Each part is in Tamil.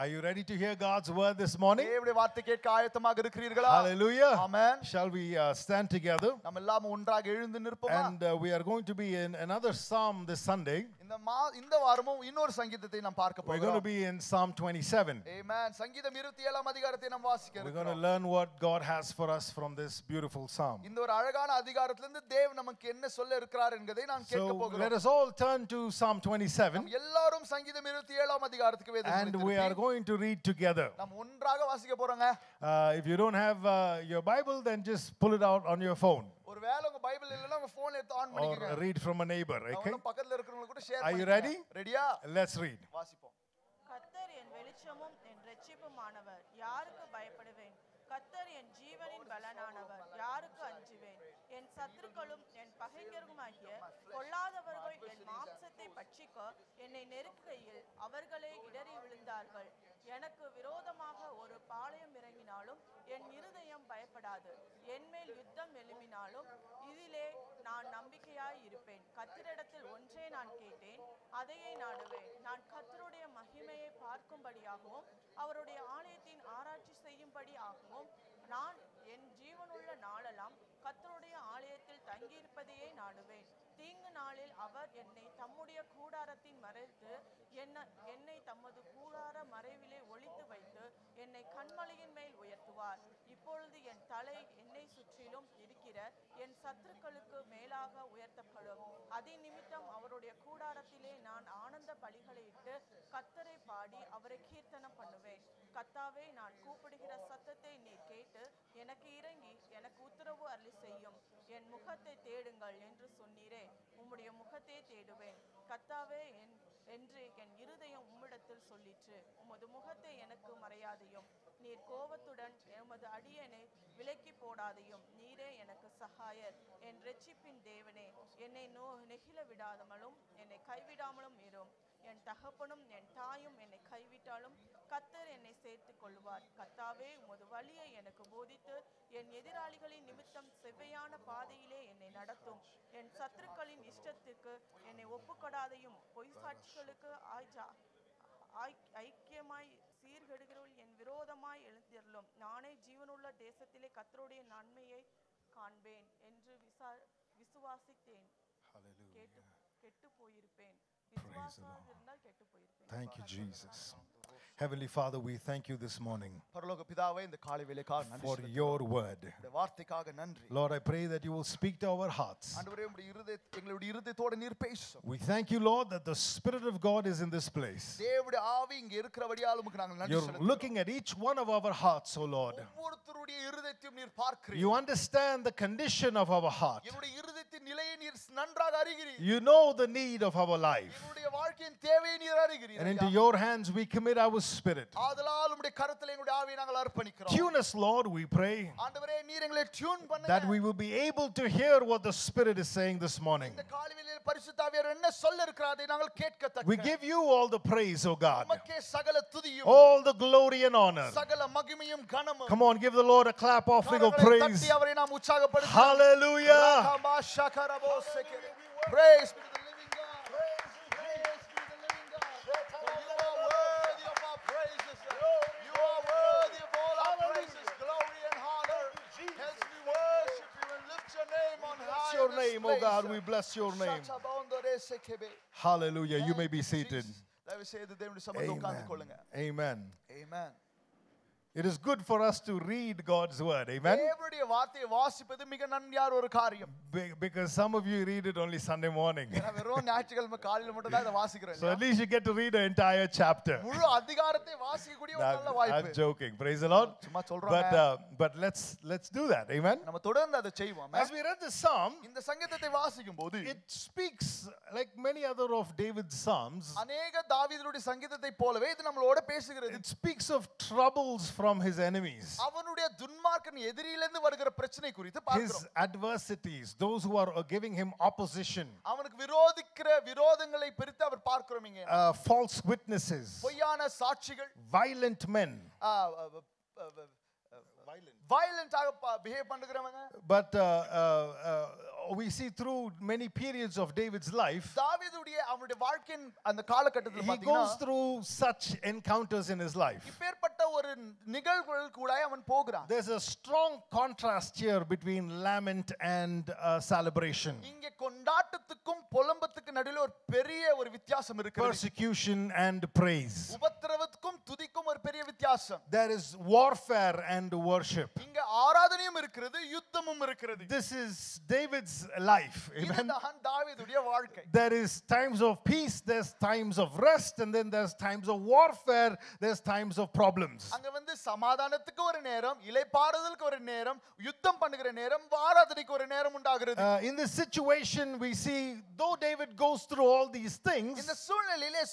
Are you ready to hear God's word this morning? தேவனுடைய வார்த்தை கேட்க ஆயத்தமாக இருக்கிறீர்களா? Hallelujah. Amen. Shall we stand together? நாம் எல்லாம் ஒன்றாக எழுந்து நிற்போமா? And we are going to be in another psalm this Sunday. இந்த வாரமும் இன்னொரு சங்கீதத்தை நாம் பார்க்க போகிறோம். We're going to be in Psalm 27. Amen. சங்கீதம் 27ஆம் அதிகாரத்தை நாம் வாசிக்க இருக்கிறோம். We're going to learn what God has for us from this beautiful psalm. இந்த ஒரு அழகான அதிகாரத்திலிருந்து தேவன் நமக்கு என்ன சொல்ல இருக்கிறார் என்பதை நாம் கேட்க போகிறோம். So let us all turn to Psalm 27. நாம் எல்லாரும் சங்கீதம் 27ஆம் அதிகாரத்துக்கு வேதத்தை And we are going to read together. நாம் ஒன்றாக வாசிக்க போறோங்க. If you don't have your Bible, then just pull it out on your phone. ஒருவேளை உங்க பைபிள் இல்லனா உங்க போன்ல எடுத்து ஆன் பண்ணிக்கங்க. Or read from a neighbor, okay? பக்கத்துல இருக்கிறவங்க கூட ஷேர் பண்ணுங்க. Are you ready? ரெடியா? Let's read. வாசிப்போம். கர்த்தர் என் வெளிச்சமும் என் இரட்சிப்புமானவர், யாருக்கு பயப்படுவேன்? கர்த்தர் என் ஜீவனின் பலனானவர், யாருக்கு அஞ்சுவேன்? என் சத்துருக்களும் என் பகைஞருமாகிய பொல்லாதவர்கள் என் மாம்சத்தை பட்சிக்க என்னை நெருக்குகையில் அவர்களே இடறி விழுந்தார்கள். எனக்கு விரோதமாக ஒரு பாளையம் இறங்கினாலும் என் இருதயம் பயப்படாது. என்மேல் யுத்தம் எழும்பினாலும் இதிலே நான் நம்பிக்கையாய் இருப்பேன். கர்த்தரிடத்தில் ஒன்றே நான் கேட்டேன், அதையே நாடுவேன். நான் கர்த்தருடைய மகிமையை பார்க்கும்படியாகவும் அவருடைய ஆலயத்தின் ஆராய்ச்சி செய்யும்படியாகவும் நான் என் ஜீவனுள்ள நாளெல்லாம் கர்த்தருடைய ஆலயத்தில் தங்கியிருப்பதையே நாடுவேன். தீங்கு நாளில் அவர் என்னை தம்முடைய கூடாரத்தின் மறைத்து என்னை தமது கூடார மறைவிலே ஒளித்து வைத்து என்னை கண்மலையின் மேல் உயர்த்துவார். இப்பொழுது என் தலை என்னை சுற்றிலும் இருக்கிற என் சத்துருக்களுக்கு மேலாக உயர்த்தப்படும். அதன் நிமித்தம் அவருடைய கூடாரத்திலே நான் ஆனந்த பலிகளை இட்டு கர்த்தரை பாடி அவரை கீர்த்தனம் பண்ணுவேன். கர்த்தாவே, நான் கூப்பிடுகிற சத்தத்தை நீர் கேட்டு எனக்கு இறங்கி எனக்கு உத்தரவு அருளி செய்யும். என் முகத்தை தேடுங்கள் என்று சொன்னீரே, உம்முடைய முகத்தை தேடுவேன். கர்த்தாவே என்று என் இருதயம் உம்மிடத்தில் சொல்லிற்று. உமது முகத்தை எனக்கு மறையாதையும், நீர் கோபத்துடன் எமது அடியனை விலக்கி போடாதையும். நீரே எனக்கு சகாயர், என் இரட்சிப்பின் தேவனே. என்னை நெகிழ விடாதமலும் என்னை கைவிடாமலும் இரும். என் தகப்பனும் என் தாயும் என்னை கைவிட்டாலும் கர்த்தர் என்னை சேர்த்துக் கொள்வார். கர்த்தாவே, உமது வழியை எனக்கு போதித்து என் எதிராளிகளின் நிமித்தம் செவ்வையான பாதையிலே என்னை நடத்தும். என் சத்துருக்களின் இஷ்டத்துக்கு என்னை ஒப்புக்கொடாதையும் பொய் சாட்சிகளுக்கு ஐக்கியமாய் சீர்கெடுகிறவள் என் விரோதமாய் எழுந்திரலும். நானே ஜீவனுள்ள தேசத்திலே கர்த்தருடைய நன்மையை காண்பேன் என்று விசுவாசித்தேன். கெட்டு போயிருப்பேன். Thank you, Jesus. Heavenly Father, we thank you this morning for your word. Lord, I pray that you will speak to our hearts. We thank you, Lord, that the Spirit of God is in this place. You're looking at each one of our hearts, oh Lord. You understand the condition of our heart. You know the need of our life. And into your hands we commit our spirit. Tune us, Lord, we pray, that we will be able to hear what the Spirit is saying this morning. We give you all the praise, oh God, all the glory and honor. Come on, give the Lord a clap offering of praise. Hallelujah. Praise be to the living God. Praise be to the living God. For you are worthy of our praises. You are worthy of all our praises, glory and honor. As we worship you and lift your name on high. Bless your name, oh God, we bless your name. Hallelujah. You may be seated. Amen. Amen. Amen. It is good for us to read God's word. Amen. தேவனுடைய வார்த்தையை வாசிப்பது மிக நன்மையான ஒரு காரியம். Because some of you read it only Sunday morning. நான் வெறும் ஞாயிற்றுக்கிழமை காலையில மட்டும் தான் இத வாசிக்கிறேன். So at least you get to read an entire chapter. முழு அதிகாரத்தை வாசிக்கக்கூடிய ஒரு நல்ல வாய்ப்பு. I'm joking. Praise the Lord. சும்மா சொல்றேன். But let's do that. Amen. நம்ம தொடர்ந்து அதை செய்வோம். As we read the psalm, இந்த சங்கீதத்தை வாசிக்கும்போது it speaks like many other of David's psalms. அநேக தாவீதுடைய சங்கீதத்தை போலவே இது நம்மளோட பேசுகிறது. It speaks of troubles from his enemies. அவனுடைய துன்மார்க்கன் எதிரியிலிருந்து வருகிற பிரச்சனை குறித்து பார்க்கிறோம். His adversities, those who are giving him opposition. அவனுக்கு விரோதிக்கிற விரோதங்களை குறித்து அவர் பார்க்கிறோம் இங்க. False witnesses. பொய்யான சாட்சிகள். Violent men. Violent behave பண்ணுகிறவங்க. But we see through many periods of David's life, தாவீதுடைய அவனுடைய வாழ்க்கையின் அந்த காலகட்டத்தில் he goes through such encounters in his life. இப்பேற்பட்ட ஒரு நிகழ்வுகள் கூட அவன் போகிறான். There's a strong contrast here between lament and celebration. இங்கே கொண்டாட்டத்துக்கும் புலம்பத்துக்கும் நடுவுல ஒரு பெரிய ஒரு வித்தியாசம் இருக்கிறது. Persecution and praise. உபத்திரவத்துக்கும் துதிக்கும் ஒரு பெரிய வித்தியாசம். There is warfare and worship. இங்க ஆராதனையும் இருக்கிறது, யுத்தமும் இருக்கிறது. This is David's life. Amen. இதுதான் தாவீதுடைய வாழ்க்கை. There is times of peace, there's times of rest, and then there's times of warfare, there's times of problems. அங்க வந்து சமாதானத்துக்கு ஒரு நேரம், இளைப்பாறுதலுக்கு ஒரு நேரம், யுத்தம் பண்ணுகிற நேரம், ஆராதனைக்கு ஒரு நேரம் உண்டாகிறது. In this situation we see though David goes through all these things, இந்த சூழ்நிலையிலே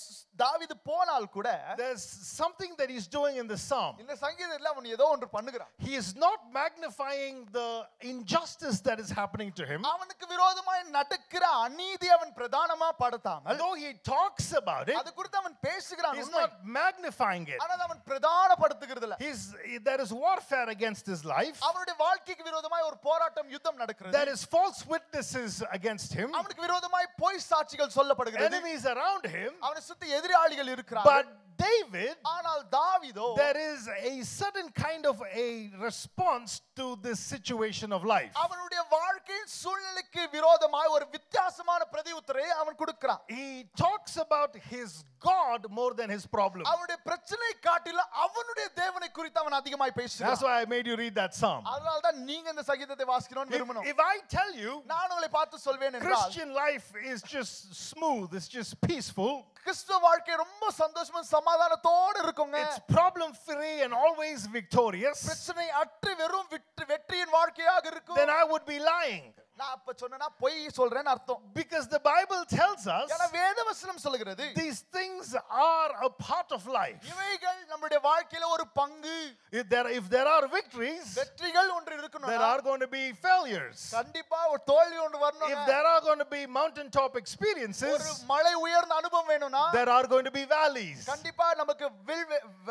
தாவீது போனால் கூட there's something that he's doing in the psalm. இந்த சங்கீதத்துல அவன் ஏதோ ஒன்று பண்ணுகிறான். He is not magnifying the injustice that is happening to him. அவனுக்கு விரோதமாய் நடக்கிற அநீதி அவன் பிரதானமா படுத்தாமல், Though he talks about it, அது குறித்து அவன் பேசுகிறான். he's not magnifying it. ஆனால் அவன் பிரதானப்படுத்துகிறது இல்ல. There is warfare against his life. அவனுடைய வாழ்க்கைக்கு விரோதமாய் ஒரு போராட்டம், யுத்தம் நடக்கிறது. There is false witnesses against him. அவனுக்கு விரோதமாய் பொய் சாட்சிகள் சொல்லப்படுகிறது. Enemies around him. அவனை சுத்தி எதிராளிகள் இருக்கிறார்கள். But David, ஆனால் தாவீதோ, there is a certain kind of a response to this situation of life. அவனுடைய வாழ்க்கையின் சூழ்நிலைக்கு விரோதமாய் ஒரு வித்தியாசமான பிரதியுத்தரை அவன் கொடுக்கிறான். He talks about his God more than his problem. அவனுடைய பிரச்சனை காட்டிலும் அவனுடைய தேவனை குறித்து அவன் அதிகமாய் பேசுகிறான். That's why I made you read that psalm. அதனால தான் நீங்க இந்த சங்கீதத்தை வாசிக்கணும்னு விரும்பணும். If I tell you நான் உங்களை பார்த்து சொல்வேன் என்றால், Christian life is just smooth, it's just peaceful, கிறிஸ்துவ வாழ்க்கை ரொம்ப சந்தோஷமா சமாதானத்தோட இருக்குங்க, it's problem free and always victorious, பிரச்சனை அற்று வெறும் வெற்றியின் வாழ்க்கையாக இருக்கும், then I would be lying. நான் அப்ப சொன்னா பொய் சொல்றேன்னு அர்த்தம். Because the Bible tells us ஏன்னா வேதவசனம் சொல்கிறது these things are a part of life. இவைகள் நம்முடைய வாழ்க்கையில ஒரு பங்கு. If there are victories, வெற்றிகள் ஒன்று இருக்கணும், there are going to be failures. கண்டிப்பா ஒரு தோல்வி ஒன்று வரணும். If there are going to be mountaintop experiences, ஒரு மலை உயர்ந்த அனுபவம் வேணும்னா there are going to be valleys. கண்டிப்பா நமக்கு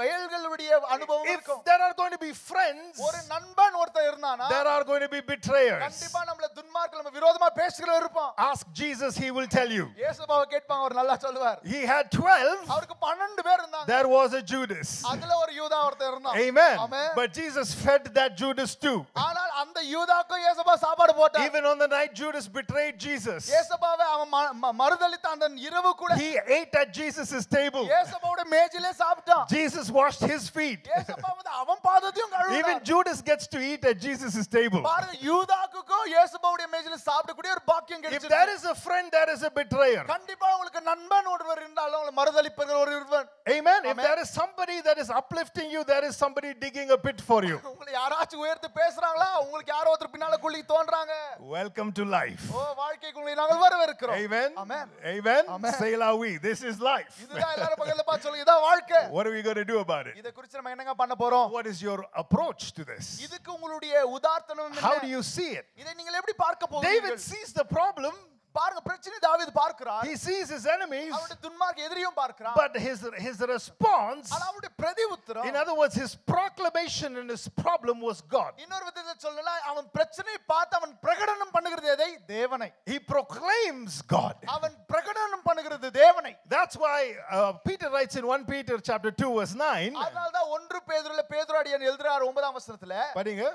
வயல்களுடைய அனுபவம் இருக்கும். If there are going to be friends, ஒரு நண்பன் ஒருத்தர் இருந்தானா there are going to be betrayers. கண்டிப்பா நம்மள துன்மார்க்கர்கள் நம்ம விரோதமா பேசுகிறவர் இருப்பான். Ask Jesus, he will tell you. இயேசுவை கேட்பாங்க, அவர் நல்லா சொல்வார். He had 12. அவருக்கு 12 பேர் இருந்தாங்க. There was a Judas. அதுல ஒரு யூதா ஒருத்தர் இருந்தான். Amen. Amen. But Jesus fed that Judas too. ஆனால் அந்த யூதாக்கு இயேசுவா சாப்பாடு போட்டார். Even on the night Judas betrayed Jesus, இயேசுவாவை அவன் மறுதலித்த அந்த இரவு கூட he ate at Jesus' table. இயேசுவோட மேஜையிலே சாப்பிட்டான். Jesus washed his feet. இயேசுவா அவன் பாதத்தையும் கழுவினார். Even Judas gets to eat at Jesus' table. பாருங்க, யூதாக்குக்கும் இயேசுவோட மேஜையில சாப்பிடக்கூடிய ஒரு பாக்கியம் If கிடைச்சது. there is a friend, there is a betrayer. கண்டிப்பா உங்களுக்கு நண்பன் ஒருவர் இருந்தாலும் உங்களை மறுதலிப்பவர் ஒரு இருவர். Amen. If there is somebody that is uplifting you, there is somebody digging a pit for you. உங்களை யாராச்சும் உயர்த்தி பேசுறாங்களா, உங்களுக்கு யாரோ ஒருத்தர் பின்னால குழி தோன்றாங்க. Welcome to life. ஓ, வாழ்க்கைக்குள்ள நாங்கள் வரவேற்கிறோம். Amen. Amen. Amen. Amen. Say la oui. This is life. இதுதான் எல்லாரும் பக்கத்துல பார்த்து சொல்லுங்க, இதான் வாழ்க்கை. What are we going to do about it? இத குறித்து நம்ம என்னங்க பண்ண போறோம்? What is your approach to this? இதுக்கு உங்களுடைய உதாரணம் என்ன? How do you see it? இதை நீங்கள் எப்படி பார்க்க போறீங்க? David sees the problem. பாருங்க, பிரச்சனை தாவீது பார்க்கிறார். He sees his enemies. அவருடைய துன்மார்க்க எதிரியும் பார்க்கிறார். But his response, ஆனா அவருடைய பிரதிஉத்தரம், in other words, his proclamation and his problem was God. இன்னொரு விதத்தில் சொல்லனா, அவன் பிரச்சனையை பார்த்து அவன் பிரகடனம் பண்ணுகிறது எதை? தேவனை. He proclaims God. அவன் பிரகடனம் பண்ணுகிறது தேவனை. That's why Peter writes in 1 Peter chapter 2 verse 9. அதனால தான் 1 பேதுருல பேதுருவாடியன் எழுதுறார் 9ஆம் வசனத்துல, படிங்க.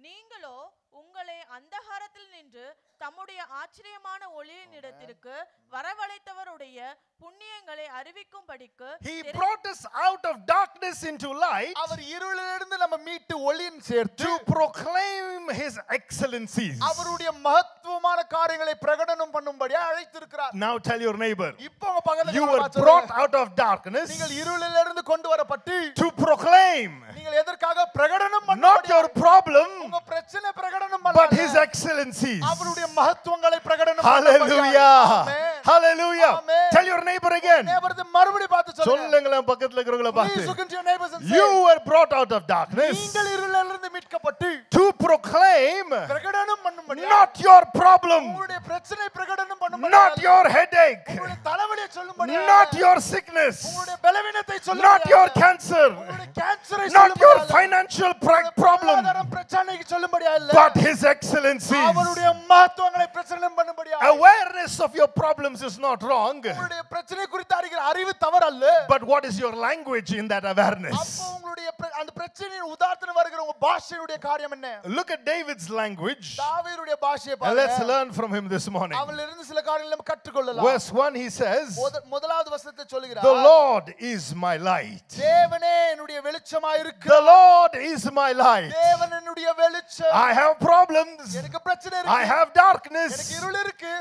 நீங்களோ உங்களை அந்தகாரத்தில் நின்று தம்முடைய ஆச்சரியமான ஒளியின் இடத்திற்கு வரவழைத்தவருடைய புண்ணியங்களை அறிவிக்கும்படிக்கு He brought us out of darkness into light அவர் இருளிலிருந்து நம்ம மீட்டு ஒளியின் சேர்த்து to proclaim his excellencies. அவருடைய மகத்துவமான காரியங்களை பிரகடனம் பண்ணும்படி அழைத்திருக்கிறார். Now tell your neighbor, இப்போ உங்க பக்கத்துல you were brought out of darkness நீங்கள் இருளிலிருந்து கொண்டு வரப்பட்டு to proclaim நீங்கள் எதற்காக பிரகடனம் பண்ண not your problem உங்க பிரச்சனை பிரகடனம் but பண்ணாத his excellencies. அவருடைய மகத்துவங்களை பிரகடனம் Hallelujah. Hallelujah. Amen. Tell your neighbor again. நேபர்ட்ட மறுபடியும் பார்த்து சொல்லுங்க. சொல்லுங்களேன் பக்கத்துல இருக்கிறவங்கள Please பார்த்து. look into your neighbors and say, You were brought out of darkness நீங்கள் இருளிலிருந்து மீட்கப்பட்டு to proclaim பிரகடனம் பண்ணும்படி not your problem, உங்களுடைய பிரச்சனை பிரகடனம் பண்ணும்படி not your headache, உங்களுடைய தலைவலியை சொல்லும்படி not your sickness, உங்களுடைய பலவீனத்தை not சொல்லும்படி your cancer, உங்களுடைய கேன்சரை not your சொல்லும்படி financial problem, பிரச்சனைக்கு சொல்லும்படி அல்ல but his excellencies. அவருடைய மகத்துவங்களை பிரச்சனை பண்ணும்படி Awareness of your problems is not wrong, உங்களுடைய பிரச்சனை குறித்து அறிவு தவறு அல்ல. but what is your language in that awareness? அப்போ உங்களுடைய அந்த பிரச்சனையின் உதாரணம் வருகிற உங்க பாஷையுடைய காரியம் என்ன? Look at David's language. தாவீதுடைய பாஷையை And let's பாருங்க. learn from him this morning. அவனிலிருந்து சில காரியங்களை நம்ம கற்றுக்கொள்ளலாம். Verse 1 he says, முதலாவது வசனத்தை சொல்கிறார். The Lord is my light. தேவனே என்னுடைய வெளிச்சமாய் இருக்கிறார். The Lord is my light. தேவன் என்னுடைய வெளிச்சம். I have problems. எனக்கு பிரச்சனை I இருக்கு. have darkness. எனக்கு இருள் இருக்கு.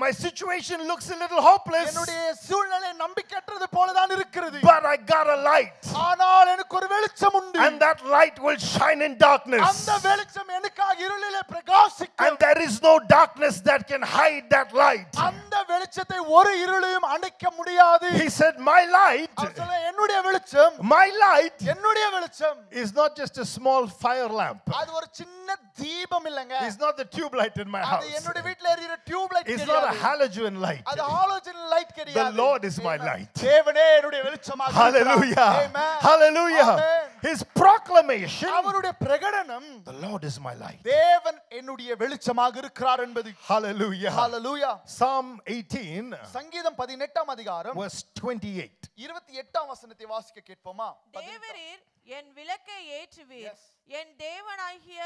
My situation looks a little hopeless. என்னுடைய சூழ்நிலை நம்பிக்கையற்றது போல தான் இருக்கிறது. But I got a light. ஆனால் எனக்கு ஒரு வெளிச்சம் உண்டு. And that light will shine in darkness. அந்த வெளிச்சம் எனக்காக இருளிலே பிரகாசிக்கும். And there is no darkness that can hide that light. அந்த வெளிச்சத்தை ஒரு இருளையும் அணைக்க முடியாது. He said, my light, அவர் சொல்ல என்னுடைய வெளிச்சம், my light என்னுடைய வெளிச்சம் is not just a small fire lamp. அது ஒரு சின்ன தீபம் இல்லங்க. It's not the tube light in my அது house. என்னோட வீட்ல எரியுற டியூப் லைட் It's கிடையாது. not a halogen light. அது ஹாலோஜன் லைட் The கிடையாது. Lord is my light. தேவனே என்னுடைய வெளிச்சமாக இருக்கிறார். Hallelujah. Amen. Hallelujah. Amen. His proclamation, அவருடைய பிரகடனம் the Lord is my light. தேவன் என்னுடைய வெளிச்சமாக இருக்கிறார் என்பது. Hallelujah. ஹalleluya. Psalm 18 சங்கீதம் 18ஆம் அதிகாரம் verse 28. 28ஆம் வசனத்தை வாசிக்க கேட்போமா? தேவரீர் என் விளக்கை ஏற்றுவீர். என் தேவனாகிய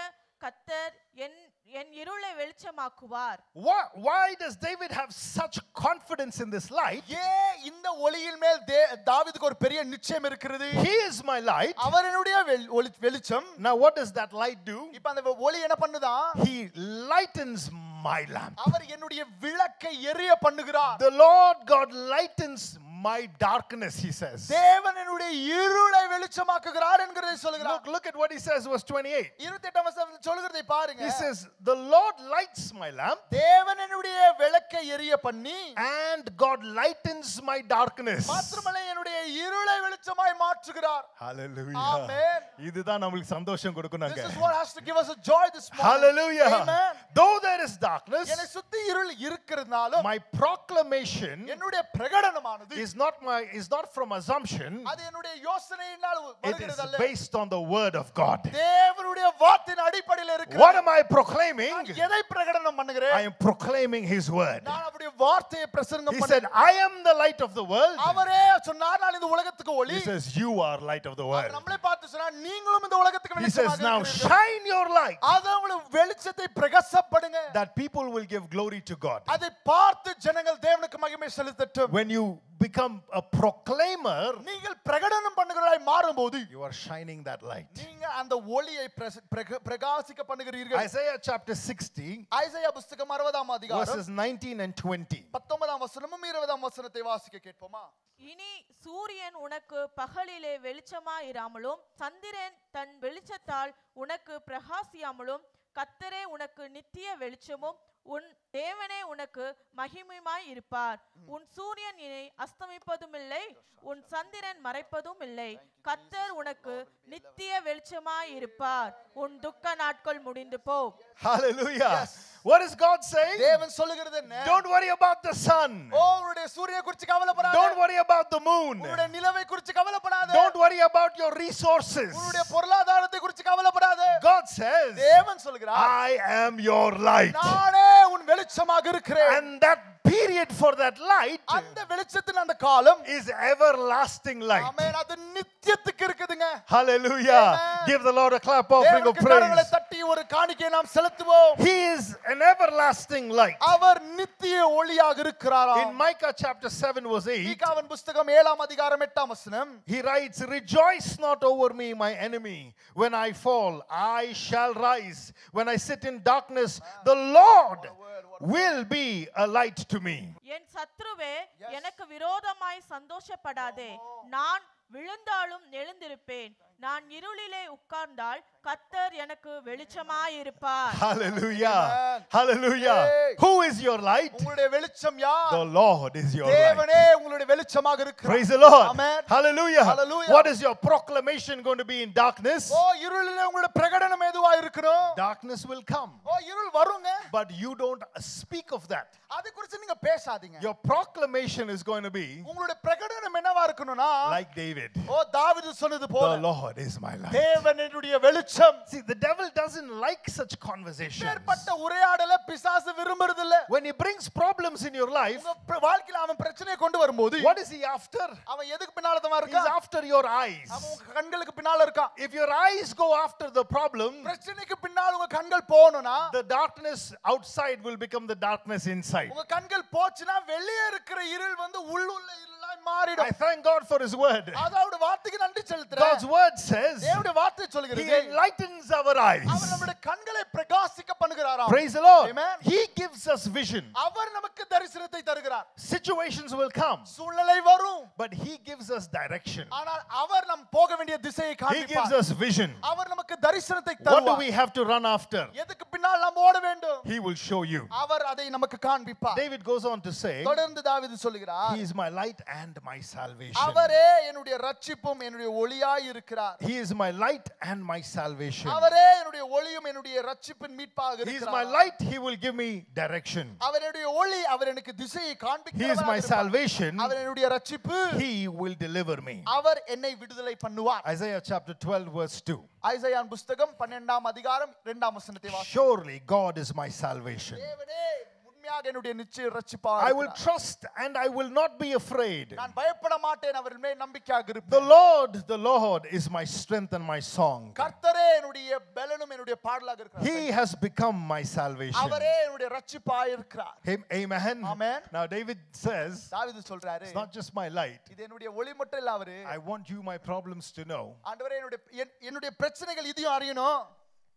கர்த்தர் என் இருளை வெளிச்சமாக்குவார். Why does David have such confidence in this light? ஏன் இந்த ஒளியின் மேல் தாவீதுக்கு ஒரு பெரிய நிச்சயம் இருக்கிறது? He is my light. அவர் என்னுடைய வெளிச்சம். Now what does that light do? இப்ப அந்த ஒளி என்ன பண்ணுதா? He lightens my lamp. அவர் என்னுடைய விளக்கை எரிய பண்ணுகிறார். The Lord God lightens my darkness, he says. தேவன் என்னுடைய இருளை வெளிச்சமாக்குகிறார் என்கிறதை சொல்கிறார். Look at what he says, verse 28. 28ஆம் வசனத்தில் சொல்கிறதை பாருங்க. He says, the Lord lights my lamp தேவன் என்னுடைய விளக்கை எரிய பண்ணி and God lightens my darkness. மாத்திரமல்ல என்னுடைய இருளை வெளிச்சமாய் மாற்றுகிறார். Hallelujah. Amen. இதுதான் நமக்கு சந்தோஷம் கொடுக்கணுங்க. This is what has to give us a joy this morning. Hallelujah. Amen. Though there is darkness, என்னை சுத்தி இருள் இருக்கிறதுனாலும் my proclamation என்னுடைய பிரகடனமானது is not from assumption. அது என்னுடைய யோசனையினால் It is வருகிறதல்ல. based on the word of God. தேவனுடைய வார்த்தையின் அடிப்படையில் இருக்கிறது. What am I proclaiming? நான் எதை பிரகடனம் பண்ணுகிறேன்? I am proclaiming his word. நான் அவருடைய வார்த்தையை பிரசங்கம் He பண்ணுகிறேன். said, I am the light of the world. அவரே சொன்னார் நான் இந்த உலகத்துக்கு ஒளி. He says, you are light of the our world. நம்மளை பார்த்து சொன்னார் நீங்களும் இந்த உலகத்துக்கு He வெளிச்சமாக says, now இருக்கிறீர்கள். shine your light அது உங்களுக்கு வெளிச்சத்தை பிரகாசப்படுங்க. that people will give glory to God. அதை பார்த்து ஜனங்கள் தேவனுக்கு மகிமை செலுத்தட்டும். When you become a proclaimer, நீங்கள் பிரகடனம் பண்ணுகிறவராய் மாறும்போது you are shining that light. நீங்க அந்த ஒளியை பிரகாசிக்க பண்ணுகிறீர்கள். Isaiah chapter 60 ஐசாயா புத்தகம் 60ஆம் அதிகாரம் verses 19 and 20. 19ஆம் வசனமும் 20ஆம் வசனத்தை வாசிக்க கேட்போமா? இனி சூரியன் உனக்கு பகலிலே வெளிச்சமாயிராமலும் சந்திரன் தன் வெளிச்சத்தால் உனக்கு பிரகாசியாமலும் கர்த்தரே உனக்கு நித்திய வெளிச்சமும் உன் தேவனே உனக்கு மகிமையுமாய் இருப்பார். உன் சூரியன் இனி அஸ்தமிப்பதும் இல்லை, உன் சந்திரன் மறைப்பதும் இல்லை. கர்த்தர் உனக்கு நித்திய வெளிச்சமாய் இருப்பார். உன் துக்க நாட்கள் முடிந்து போ. Hallelujah. Yes. What is God saying? தேவன் சொல்லுகிறது என்ன? Don't worry about the sun. உன்னுடைய சூரியனை குறித்து கவலைப்படாத. Don't worry about the moon. உன்னுடைய நிலவை குறித்து கவலைப்படாத. Don't worry about your resources. உன்னுடைய பொருளாதாரத்தை குறித்து கவலைப்படாத. God says, தேவன் சொல்கிறார் I am your light. நானே உன் வெளிச்சமாக இருக்கிறேன். And that period for that light அந்த வெளிச்சத்தின் அந்த காலம் is everlasting light. ஆமென். அது நித்தியத்துக்கு இருக்குதுங்க. Hallelujah. Amen. Give the Lord a clap offering of தேவனுக்கு கரங்களை praise. தட்டி நம்பி ஒரு காணிக்கையை நாம் செலுத்துவோம். He is an everlasting light. அவர் நித்திய ஒளியாக இருக்கிறாராம். In Micah chapter 7 verse 8, மீகாவின் புத்தகம் 7ஆம் அதிகாரம் 8ஆம் வசனம், he writes, "Rejoice not over me, my enemy. When I fall, I shall rise. When I sit in darkness, the Lord will be a light to me." என் சத்ருவே எனக்கு விரோதமாய் சந்தோஷப்படாதே. நான் விழுந்தாலும் எழுந்திருப்பேன். நான் இருளிலே உட்கார்ந்தால் கர்த்தர் எனக்கு வெளிச்சமாயிருப்பார். Hallelujah. Hallelujah. Who is your light? உங்களுடைய வெளிச்சம் யார்? The Lord is your light. தேவனே உங்களுடைய வெளிச்சமாக இருக்கிறார். Praise the Lord. Amen. Hallelujah. Hallelujah. What is your proclamation going to be in darkness? ஓ இருளிலே உங்களுடைய பிரகடனம் எதுவா இருக்கணும்? Darkness will come. ஓ இருள் வருங்க. But you don't speak of that. அது குறித்து நீங்க பேசாதீங்க. Your proclamation is going to be உங்களுடைய பிரகடனம் என்னவா இருக்கணும்னா, like David. ஓ தாவீது சொன்னது The போல, Lord is my light. தேவன் என்னுடைய வெளிச்சம். See, the devil doesn't like such conversations. இப்பேற்பட்ட உரையாடலை பிசாசு விரும்புறது இல்ல. When he brings problems in your life, உங்க வாழ்க்கையில அவன் பிரச்சனையை கொண்டு வரும்போது, what is he after? அவன் எதுக்கு பின்னால தான் He's இருக்கான்? after your eyes. அவன் உங்க கண்களுக்கு பின்னால இருக்கான். If your eyes go after the problem, பிரச்சனைக்கு பின்னால உங்க கண்கள் போணும்னா, the darkness outside will become the darkness inside. உங்க கண்கள் போச்சுனா வெளியே இருக்கிற இருள் வந்து உள்ளுள்ள இருளாய் மாறிடும். I thank God for his word. அதாவது வார்த்தைக்கு நன்றி செலுத்துறேன். God's word says தேவனுடைய வார்த்தை he சொல்கிறது, enlightens our eyes. அவர் நம்முடைய கண்களை பிரகாசிக்க பண்ணுகிறாராம். Praise the Lord. Amen. He gives us vision. அவர் நமக்கு தரிசனத்தை தருகிறார். Situations will come, சூழ்நிலை வரும், but he gives us direction. ஆனால் அவர் நாம் போக வேண்டிய திசையை He gives காண்பிப்பார். us vision. அவர் நமக்கு தரிசனத்தை What do தருவார். we have to run after? எதுக்கு பின்னால் நாம் ஓட வேண்டும்? He will show you. அவர் அதை நமக்கு காண்பிப்பார். David goes on to say, தொடர்ந்து தாவீது சொல்கிறார், he is my light and my salvation. அவரே என்னுடைய ரட்சிப்பும் என்னுடைய ஒளியாய் இருக்கிறார். He is my light and my salvation. அவரே என்னுடைய ஒளியும் என்னுடைய ரட்சிப்பின் மீட்பாக He is இருக்கிறார். my light. He will give me direction. அவருடைய ஒளி அவர் எனக்கு திசையை He is காண்பிக்கிறவராக my இருப்பார். salvation. அவர் என்னுடைய ரட்சிப்பு. He will deliver me. அவர் என்னை விடுதலை பண்ணுவார். Isaiah chapter 12 verse 2. ஐசாயாவின் புத்தகம் 12ஆம் அதிகாரம் 2ஆம் வசனத்தை வாசிக்கிறோம். Surely God is my salvation. தேவனே உண்மையாக என்னுடைய நிச்சய ரட்சிப்பாக I will இருக்கிறார். trust and I will not be afraid. நான் பயப்பட மாட்டேன், அவர் மேல் நம்பிக்கையாக The இருப்பேன். Lord is my strength and my song. கர்த்தரே என்னுடைய பலனும் என்னுடைய பாடலாக இருக்கிறார். He has become my salvation. அவரே என்னுடைய ரட்சிப்பாக இருக்கிறார். Amen. Amen. Now David says, தாவீது சொல்றாரு, it's not just my light. இது என்னுடைய ஒளி மட்டும் இல்ல, அவரு I want you my problems to know. ஆண்டவரே என்னுடைய பிரச்சனைகள் இதையும் அறியணும்.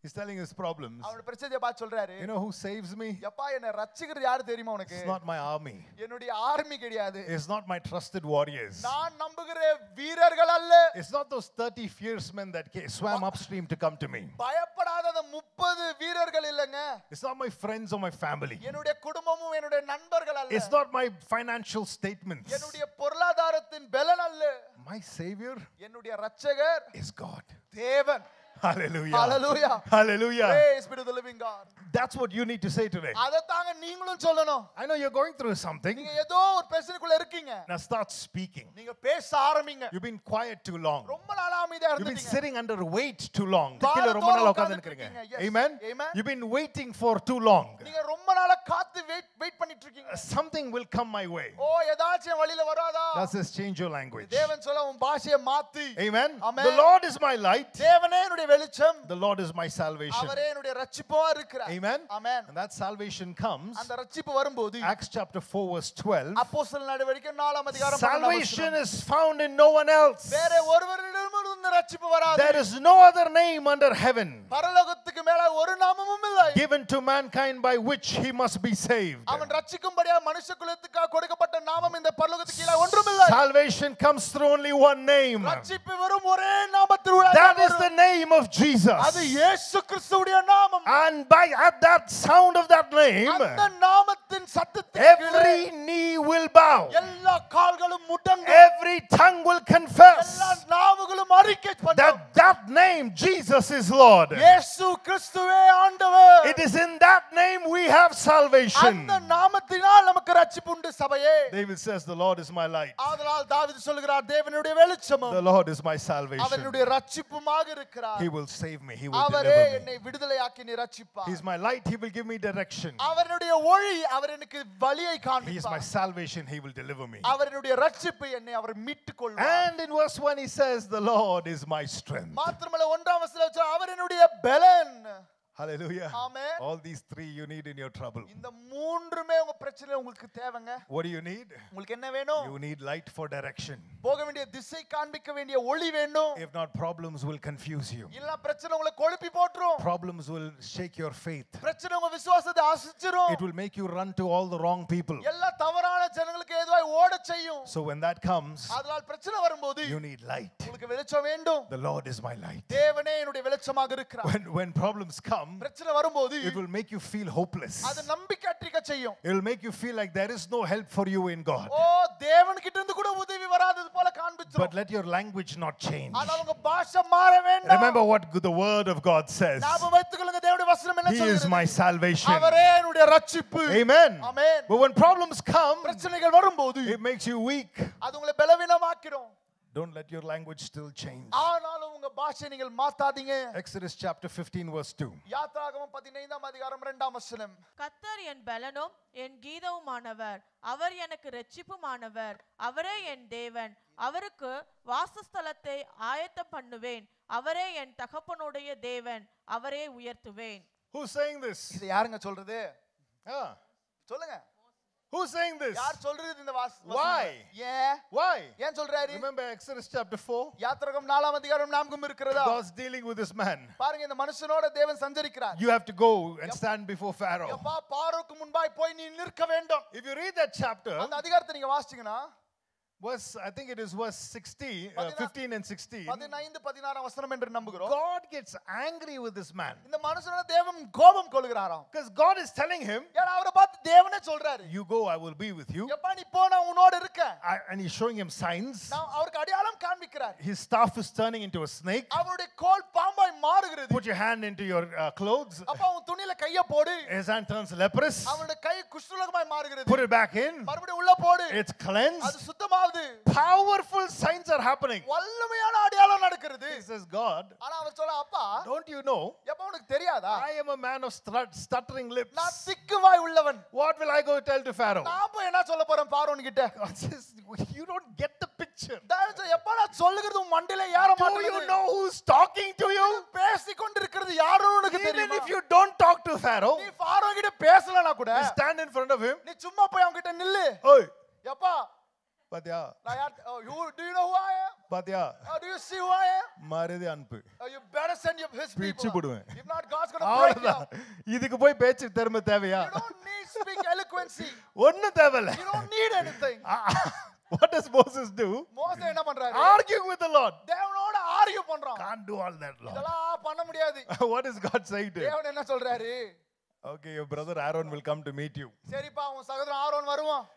He's telling his problems. அவருடைய பிரச்சனையை பார்த்து சொல்றாரு, You know who saves me? எப்பா என்னை ரட்சிக்கிறது யாரு தெரியுமா உனக்கு? It's not my army. என்னுடைய ஆர்மி கிடையாது. It's not my trusted warriors. நான் நம்புகிற வீரர்கள் அல்ல. It's not those 30 fierce men that swam upstream to come to me. பயப்படாத 30 வீரர்கள் இல்லங்க. It's not my friends or my family. என்னுடைய குடும்பமும் என்னுடைய நண்பர்கள் அல்ல. It's not my financial statements. என்னுடைய பொருளாதாரத்தின் பலன் அல்ல. My savior என்னுடைய ரட்சகர் is God. தேவன். Hallelujah. Hallelujah. Hallelujah. Praise be to the living God. That's what you need to say today. அத தாங்க நீங்களும் சொல்லணும். I know you're going through something. நீங்க ஏதோ ஒரு பிரச்சனைக்குள்ள இருக்கீங்க. Now start speaking. நீங்க பேச ஆரம்பிங்க. You've been quiet too long. ரொம்ப நாளா அமைதியா You've been இருந்தீங்க. sitting under weight too long. பாரத்தோட ரொம்ப நாளா உட்கார்ந்துட்டு உட்கார்ந்திருக்கீங்க. இருக்கீங்க. Yes. Amen. Amen. You've been waiting for too long. நீங்க ரொம்ப நாளா காத்து வெயிட் பண்ணிட்டு இருக்கீங்க. Something will come my way. ஓ ஏதாச்சும் வழியில வராதா? That says change your language. தேவன் சொல்ல உன் பாஷையை மாத்தி. Amen. Amen. The Lord is my light. தேவனே என்னுடைய வெளிச்சம். The Lord is my salvation. அவரே என்னுடைய ரட்சிப்பா இருக்கிறார். Amen. Amen. And that salvation comes. அந்த ரட்சிப்பு வரும்போது Acts chapter 4 verse 12. அப்போஸ்தலர் நடவடிக்கை 4ஆம் அதிகாரம் 12ஆம் Salvation வசனம். is found in no one else. வேற ஒருவரிடமும் இந்த ரட்சிப்பு வராது. There is no other name under heaven பரலோகத்துக்கு மேல ஒரு நாமமும் இல்லை. given to mankind by which he must be saved. அவன் ரட்சிக்கும்படியா மனுஷகுலத்துக்கு கொடுக்கப்பட்ட நாமம் இந்த பரலோகத்துக்கு கீழ ஒன்றும் இல்லை. Salvation comes through only one name. ரட்சிப்பு வரும் ஒரே நாமத்தினால. That is the name of Jesus. அது இயேசு கிறிஸ்துவுடைய நாமம். And at that sound of that name, அந்த நாமத்தின் சத்தத்துக்கு every knee will bow. எல்லா கால்களும் முடங்கும். Every tongue will confess எல்லா நாவுகளும் அறிக்கை பண்ணும். that name Jesus is Lord. இயேசு கிறிஸ்துவே ஆண்டவர். It is in that name we have salvation. அந்த நாமத்தினால் நமக்கு ரட்சிப்பு உண்டு சபையே. David says the Lord is my light. ஆதலால் தாவீது சொல்கிறார் தேவனுடைய வெளிச்சமும் The Lord is my salvation. அவருடைய ரட்சிப்புமாக இருக்கிறார். He will save me. He will அவரே deliver me. என்னை விடுதலையாக்கி நீ ரட்சிப்பார். He is my light. He will give me direction. அவருடைய ஒளி அவர் எனக்கு வழியை He is my காண்பிப்பார். salvation. He will deliver me. அவருடைய ரட்சிப்பு என்னை அவர் மீட்டுக் கொள்வார். And in verse 1 he says the Lord is my strength. மாத்திரமல்ல 1ஆம் வசனத்தில் அவர் என்னுடைய பலன். Hallelujah. Amen. All these three you need in your trouble. இந்த மூன்றுமே உங்க பிரச்சனையில உங்களுக்கு தேவைங்க. What do you need? உங்களுக்கு என்ன வேணும்? You need light for direction. போக வேண்டிய திசை காண்பிக்க வேண்டிய ஒளி வேண்டும். If not, problems will confuse you. இல்ல பிரச்சனை உங்களை குழப்பி போட்டுரும். Problems will shake your faith. பிரச்சனை உங்க விசுவாசத்தை அசைச்சிரும். It will make you run to all the wrong people. எல்லா தவறான ஜனங்களுக்கு ஏதுவாய் ஓட செய்யும். So when that comes, அதனால பிரச்சனை வரும்போது you need light. உங்களுக்கு வெளிச்சம் வேண்டும். The Lord is my light. தேவனே என்னுடைய வெளிச்சமாக இருக்கிறார். When problems come, பிரச்சனை வரும்போது it will make you feel hopeless. அது நம்பிக்கையற்ற செய்யும். It will make you feel like there is no help for you in God. ஓ தேவன் கிட்ட இருந்து கூட உதவி வராதது போல காண்பிச்சிரும். But let your language not change. ஆனா உங்க பாஷை மாற வேண்டாம். Remember what the word of God says. ஞாபகம் வைத்துக்கொள்ளுங்க தேவனுடைய வசனம் என்ன He சொல்கிறது? is my salvation. அவரே என்னுடைய ரட்சிப்பு. Amen. Amen. But when problems come, பிரச்சனைகள் வரும்போது it makes you weak. அது உங்களை பலவீனமாக்கிடும். Don't let your language still change. ஆனாலும் உங்க பாஷை நீங்கள் மாத்தாதீங்க. Exodus chapter 15 verse 2. யாத்ராகமம் 15ஆம் அதிகாரம் 2ஆம் வசனம். கர்த்தர் என் பலனும் என் கீதவுமானவர், அவர் எனக்கு இரட்சிப்புமானவர், அவரே என் தேவன், அவருக்கு வாசஸ்தலத்தை ஆயத்தம் பண்ணுவேன், அவரே என் தகப்பனுடைய தேவன், அவரே உயர்த்துவேன். Who's saying this? இது யாருங்க சொல்றது? சொல்லுங்க. Who's saying this? யார் சொல்றது இந்த வசனம்? Why? ஏன்? Why? ஏன் சொல்றாரு? Remember Exodus chapter 4? யாத்ராகமம் 4ஆம் அதிகாரம் 4 இருக்கிறதா? God's dealing with this man. பாருங்க இந்த மனுஷனோட தேவன் சஞ்சரிக்கிறார். You have to go and stand before Pharaoh. யப்பா பார்வோக்கு முன்பாய் போய் நீ நிற்க வேண்டும். If you read that chapter, அந்த அதிகாரத்தை நீங்க வாசிச்சீங்கன்னா I think it is verse 15 and 16. 15 16 வசனம் என்று நம்புகிறோம். God gets angry with this man. இந்த மனுஷனோட தேவன் கோபம் கொள்கிறாராம். Because God is telling him, ஏன்னா அவரை பார்த்து தேவனே சொல்றாரு. you go, I will be with you. யப்பா நீ போ நான் உன்னோட இருக்கேன். And he's showing him signs. நான் அவருக்கு அடையாளம் காண்பிக்கிறார். His staff is turning into a snake. அவருடைய கோல் பாம்பாய் மாறுகிறது. Put your hand into your clothes. அப்பா உன் துணியில கைய போடு. His hand turns leprous. அவருடைய கை குஷ்டரோகமாய் மாறுகிறது. Put it back in. மறுபடியும் உள்ள போடு. It's cleansed. அது சுத்தமாகுது. Powerful signs are happening. வல்லமையான அடையாளம் நடக்கிறது. He says, God, ஆனா அவர் சொல்ல அப்பா don't you know? யப்பா உனக்கு தெரியாதா? I am a man of stuttering lips. நான் திக்குவாய் உள்ளவன். What will I go tell to Pharaoh? நான் போய் என்ன சொல்ல போறேன் பார்வோன் கிட்ட? God says, you don't get the picture. எப்பா நான் சொல்லுகிறது உன் மண்டையில ஏற Do மாட்டேங்குது. you know who's talking to you? பேசிக் கொண்டிருக்கிறது யாருன்னு உனக்கு Even தெரியுமா? if you don't talk to Pharaoh, நீ பார்வோன் கிட்ட பேசலனா கூட you stand in front of him. நீ சும்மா போய் அவங்க கிட்ட நில்லு. Oi, எப்பா Patya, நான் யார் do you know who I am? Patya, Do you see who I am? மாரேதே அனுப்பு. You better send his பிச்சு people. போடுவேன். If not God's going to break you. அவ்வளவுதான். இதுக்கு போய் பேச்சு திறமை தேவையா? You don't need speak eloquency. ஒண்ணும் தேவையில்ல. You don't need anything. What does Moses do? மோசே என்ன பண்றாரு? Arguing with the Lord. தேவனோட ஆர்கியூ பண்றான். Can't do all that, Lord. இதெல்லாம் பண்ண முடியாது. What is God saying to him? தேவன் என்ன சொல்றாரு? Okay, your brother Aaron will come to meet you. சரிப்பா உன் சகோதரன் ஆரோன் வருவான்.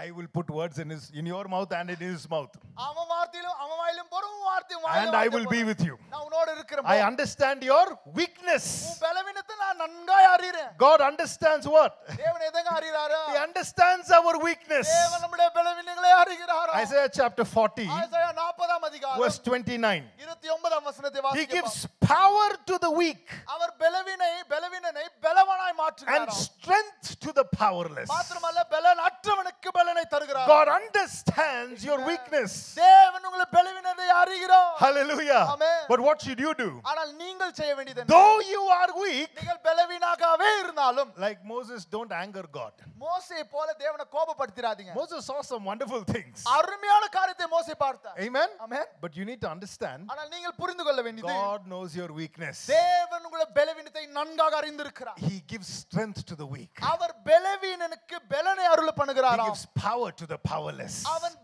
I will put words in your mouth and in his mouth. அவன் வார்த்தையிலும் அவன் வாயிலும் போறோம் வார்த்தையும் And I will be with you. நான் உன்னோட இருக்கிறேன். I understand your weakness. உன் பலவீனத்தை நான் நன்காய் அறிறேன். God understands what? தேவன் எதங்க அறிறாரு? He understands our weakness. தேவன் நம்முடைய பலவீனங்களை அறிகிறார். Isaiah chapter 40 ஐசாயா 40ஆம் அதிகாரம் verse 29. 29ஆம் வசனத்தை He வாசிக்கலாம். gives power to the weak our பலவீனனை பலவானாய் and மாற்றுகிறார். strength to the powerless. மாத்திரமல்ல பலன் அற்றவனுக்கு பலனை தருகிறார். God understands your weakness. தேவன் உங்கள் பலவீனத்தை அறிகிறார். Hallelujah. Amen. But what should you do? ஆனால் நீங்கள் செய்ய வேண்டியது என்ன? Though you are weak, நீங்கள் பலவீனமாகவே இருந்தாலும் like Moses, don't anger God. மோசே போல தேவனை கோபப்படுத்திராதீங்க. Moses saw some wonderful things. அருமையான காரியத்தை மோசே பார்த்தார். Amen. Amen. But you need to understand, ஆனால் நீங்கள் புரிந்து கொள்ள வேண்டியது God knows your weakness. தேவன் உங்கள் பலவீனத்தை நன்காக அறிந்திருக்கிறார். He gives strength to the weak. அவர் பலவீனனுக்கு பலனை அருள் He பண்ணுகிறாராம். gives power to the powerless. அவன்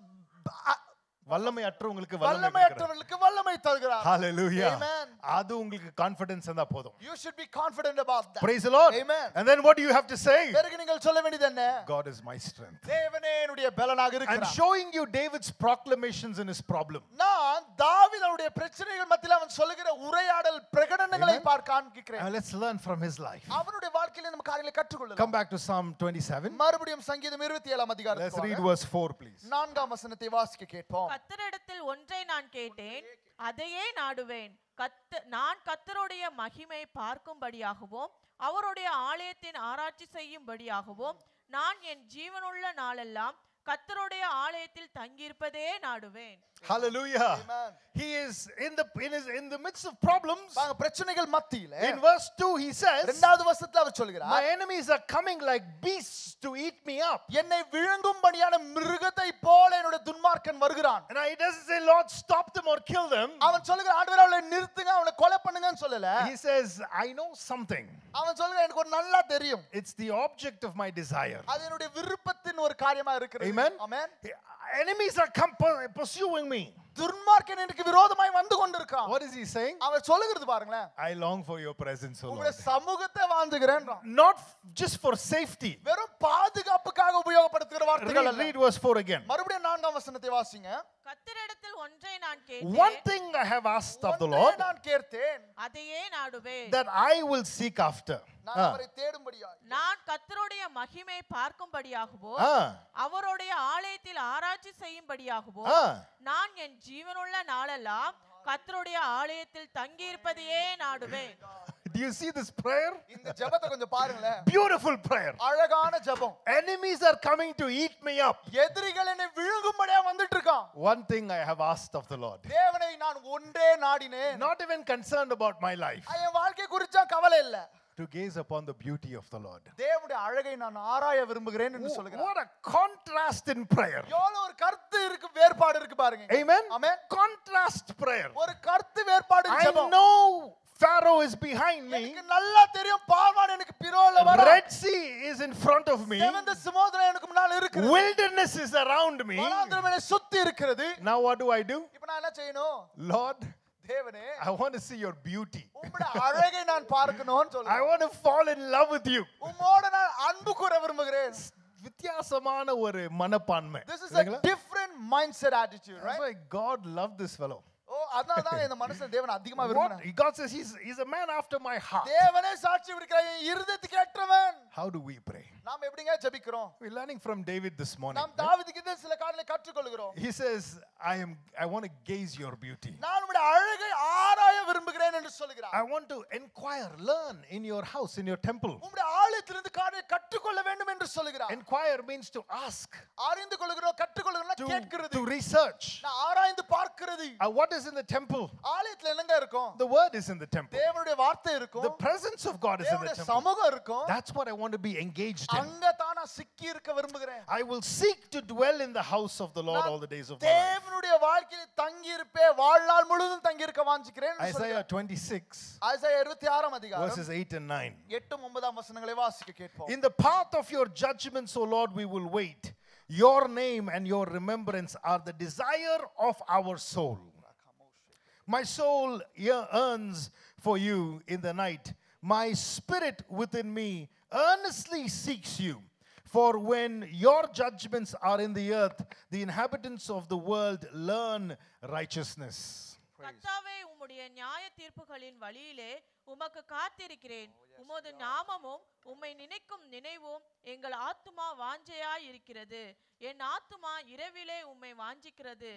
வல்லமையற்றவங்களுக்கு வல்லமை கொடுக்கிறார். வல்லமையற்றவர்களுக்கு வல்லமை தருகிறார். Hallelujah. Amen. அது உங்களுக்கு கான்ஃபிடன்ஸ் இருந்தா போதும். You should be confident about that. Praise the Lord. Amen. And then what do you have to say? பிறகு நீங்கள் சொல்ல வேண்டியது என்ன? God is my strength. தேவனே என்னுடைய பலனாக I'm இருக்கிறார். showing you David's proclamations in his problem. நான் தாவீதுடைய பிரச்சனைகள் மத்தியில அவன் சொல்லுகிற உரையாடல் பிரகடனங்களை காண்பிக்கிறேன். And let's learn from his life. அவனுடைய வாழ்க்கையில நம்ம காரியங்களை கற்றுக்கொள்ளலாம். Come back to Psalm 27. மறுபடியும் சங்கீதம் 27ஆம் அதிகாரத்துக்கு Let's read வாங்க. verse 4 please. 4ஆம் வசனத்தை வாசிக்க கேட்போம். கர்த்தரிடத்தில் ஒன்றை நான் கேட்டேன், அதையே நாடுவேன். நான் கர்த்தருடைய மகிமை பார்க்கும்படியாகவும் அவருடைய ஆலயத்தின் ஆராய்ச்சி செய்யும்படியாகவும் நான் என் ஜீவனுள்ள நாளெல்லாம் கர்த்தருடைய ஆலயத்தில் தங்கியிருப்பதே நாடுவேன். Hallelujah. Amen. He is in the midst of problems. பாருங்க, பிரச்சனைகள் மத்தியில In verse 2 he says, இரண்டாவது வசனத்துல அவர் சொல்கிறார், my enemies are coming like beasts to eat me up. என்னை விழுங்கும்படியான மிருகத்தை போல என்னுடைய துன்மார்க்கன் வருகிறான். And he doesn't say, Lord, stop them or kill them. அவன் சொல்கிறான், ஆண்டவரே அவளை நிறுத்துங்க, அவனை கொலை பண்ணுங்கன்னு சொல்லல. He says, I know something. அவன் சொல்கிறான், எனக்கு ஒரு நல்லா தெரியும். It's the object of my desire. அது என்னுடைய விருப்பத்தின் ஒரு காரியமா இருக்கிறது. Amen. Amen. Enemies are pursuing me. துன்மார்க்கன் எனக்கு விரோதமாய் வந்து கொண்டிருக்கான். What is he saying? அவன் சொல்லுகிறது பாருங்களேன், I long for your presence, O உங்களுடைய Lord. சமூகத்தை வாஞ்சுகிறேன்றான். Not just for safety. வெறும் பாதுகாப்புக்காக உபயோகப்படுத்துகிற வார்த்தைகள் அல்ல. Read verse 4 again. மறுபடியும் 4ஆம் வசனத்தை வாசிங்க. கர்த்தரிடத்தில் ஒன்றை நான் One கேட்டேன், thing I have asked of the ஒன்றை Lord, நான் கேட்டேன், அதையே நாடுவேன். that I will seek after. நான் அவரை தேடும்படியாய். நான் கர்த்தருடைய மகிமை பார்க்கும்படியாகவோ அவருடைய ஆலயத்தில் ஆராய்ச்சி செய்யும்படியாகவோ நான் என் ஜீவனுள்ள நாளெல்லாம் கர்த்தருடைய ஆலயத்தில் தங்கியிருப்பதையே நாடுவேன். Do you see this prayer? இந்த ஜெபத்தை கொஞ்சம் பாருங்களேன். Beautiful prayer. அழகான ஜெபம். Enemies are coming to eat me up. எதிரிகள் என்னை விழுங்கும்படியா வந்துட்டு இருக்கான். One thing I have asked of the Lord. தேவனை நான் ஒன்றே நாடினேன். Not even concerned about my life. என் வாழ்க்கை குறிச்சா கவலை இல்ல. To gaze upon the beauty of the Lord. தேவனுடைய அழகை நான் ஆராய விரும்புகிறேன் என்று சொல்கிறார். What a contrast in prayer. எவ்வளவு ஒரு கருத்து இருக்கு, வேறுபாடு இருக்கு பாருங்க. Amen. Amen. Contrast prayer. ஒரு கருத்து வேறுபாடு I ஜெபம். know Pharaoh is behind me. எனக்கு நல்லா தெரியும் பார்வான் எனக்கு பிரோல வர. Red Sea is in front of me. செவந்த சமுத்திரம் எனக்கு முன்னால இருக்கு. Wilderness is around me. வனாந்தரம் என்னை சுத்தி இருக்கிறது. Now what do I do? இப்போ நான் என்ன செய்யணும்? Lord, தேவனே, I want to see your beauty. உம்முடைய அழகை நான் பார்க்கணும்னு சொல்றேன். I want to fall in love with you. உம்மோட நான் அன்பு கூர விரும்புகிறேன். வித்தியாசமான ஒரு மனப்பான்மை. This is a different mindset attitude, That's right? why God loved this fellow. ஓ, அதனால தான் இந்த மனுஷன் தேவனை அதிகமா விரும்புறான். God says he's a man after my heart. தேவனே சாட்சி விடுகிறார், என் இருதயத்துக்கு ஏற்றவன். How do we pray? நாம் எப்படிங்க ஜெபிக்கிறோம்? We're learning from David this morning. நாம் தாவீதுக்கு சில காரியங்களை கற்றுக்கொள்கிறோம். He says, I want to gaze your beauty. நான் உம்முடைய அழகை ஆராய விரும்புகிறேன் என்று சொல்கிறார். I want to inquire, learn in your house, in your temple. உம்முடைய ஆலயத்திலிருந்து காரியங்களை கற்றுக்கொள்ள வேண்டும் என்று சொல்கிறார். Inquire means to ask, அறிந்து கொள்கிறோம், கற்றுக்கொள்கிறோம், கேட்கிறது. to research. நான் ஆராய்ந்து பார்க்கிறது. What is in the temple? ஆலயத்துல என்னங்க இருக்கும்? The word is in the temple. தேவனுடைய வார்த்தை இருக்கும். The presence of God is in the தேவனுடைய temple. சமூகம் இருக்கும். That's what I want to be engaged in. அங்க தான் நான் சிக்கி இருக்க விரும்புகிறேன். I will seek to dwell in the house of the Lord all the days of my life. தேவனுடைய வாழ்க்கையில் தங்கி இருப்பேன், வாழ்நாள் முழுவதும் தங்கி இருக்க வாஞ்சிக்கிறேன். Isaiah 26 ஐசாயா 26ஆம் அதிகாரம் verses 8 and 9. 8 9 வசனங்களை வாசிக்க கேட்போம். In the path of your judgments, O Lord, we will wait. Your name and your remembrance are the desire of our soul. My soul yearns for you in the night. My spirit within me earnestly seeks you. For when your judgments are in the earth, the inhabitants of the world learn righteousness. கர்த்தாவே, உம்முடைய நியாய தீர்ப்புகளின் வழியிலே உமக்கு காத்திருக்கிறேன். உமது நாமமும் உம்மை நினைக்கும் நினைவும் எங்கள் ஆத்துமா வாஞ்சையாய் இருக்கிறது. என் ஆத்துமா இரவிலே உம்மை வாஞ்சிக்கிறது.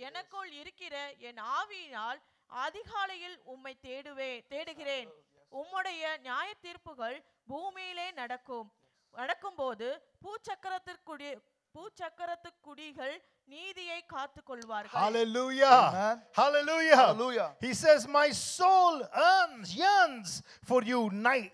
எனக்குள் இருக்கிற என் ஆவியினால் அதிகாலையில் உம்மை தேடுகிறேன். உம்முடைய நியாய தீர்ப்புகள் பூமியிலே நடக்கும்போது பூச்சக்கரத்துக்குடிகள் நீதியை காத்துக்கொள்வார்கள். Hallelujah. Amen. Hallelujah. Hallelujah. He says, my soul yearns for you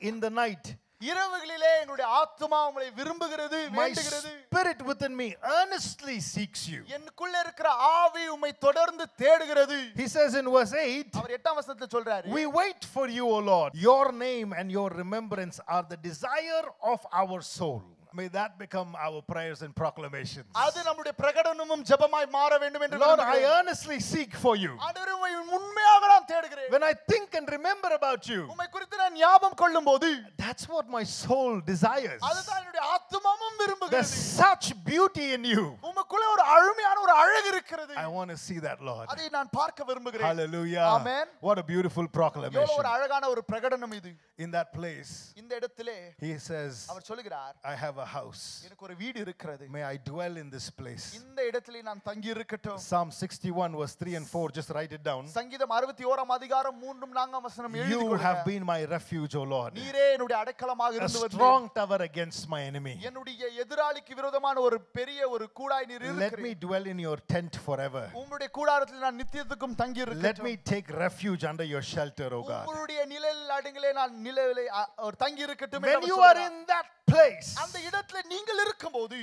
in the night. இரவுகளிலே என்னுடைய ஆத்துமா உம்மை விரும்புகிறது, My வேண்டுகிறது. spirit within me earnestly seeks you. எனக்குள்ள இருக்கிற ஆவி உம்மை தொடர்ந்து தேடுகிறது. He says in verse 8, அவர் 8ஆம் வசனத்துல சொல்றாரு, we wait for you, O Lord. Your name and your remembrance are the desire of our soul. May that become our prayers and proclamations. அது நம்முடைய பிரகடனமும் ஜெபமாய் மாற வேண்டும் என்று Lord, I earnestly seek for you. ஆண்டவரே, உம்மை உண்மையாக நான் தேடுகிறேன். When I think and remember about you, உம்மை குறித்து நான் ஞாபகம் கொள்ளும்போது, that's what my soul desires. அதுதான் என்னுடைய ஆத்துமாவும் There's விரும்புகிறது. such beauty in you. உமக்குள்ள ஒரு அருமையான ஒரு அழகு இருக்கிறது. I want to see that, Lord. அதை நான் பார்க்க விரும்புகிறேன். Hallelujah. Amen. What a beautiful proclamation. எவ்வளவு ஒரு அழகான ஒரு பிரகடனம் இது. In that place, இந்த இடத்திலே he says, அவர் சொல்கிறார், I have a house. எனக்கு ஒரு வீடு இருக்கிறது. May I dwell in this place. இந்த இடத்திலே நான் தங்கி இருக்கட்டும். Psalm 61 verse 3 and 4, just write it down. சங்கீதம் 61ஆம் அதிகாரம் 3 4 வசனம் எழுதி You கொள்ளுங்க. have been my refuge, O Lord. நீரே என்னுடைய அடைக்கலமாக A இருந்து வந்தீர். strong tower against my enemy. என்னுடைய உங்களுடைய எதிராளிக்கு விரோதமான ஒரு பெரிய ஒரு கூடாய் நீர் Let இருக்கிறீர். me dwell in your tent forever. உம்முடைய கூடாரத்தில் நான் நித்தியத்துக்கும் தங்கி Let இருக்கேன். me take refuge under your shelter, O God. உங்களுடைய நிழலில் அடங்கிலே நான் நிழலிலே ஒரு தங்கி இருக்கட்டும். When you are in that place, அந்த இடத்துல நீங்கள் இருக்கும்போது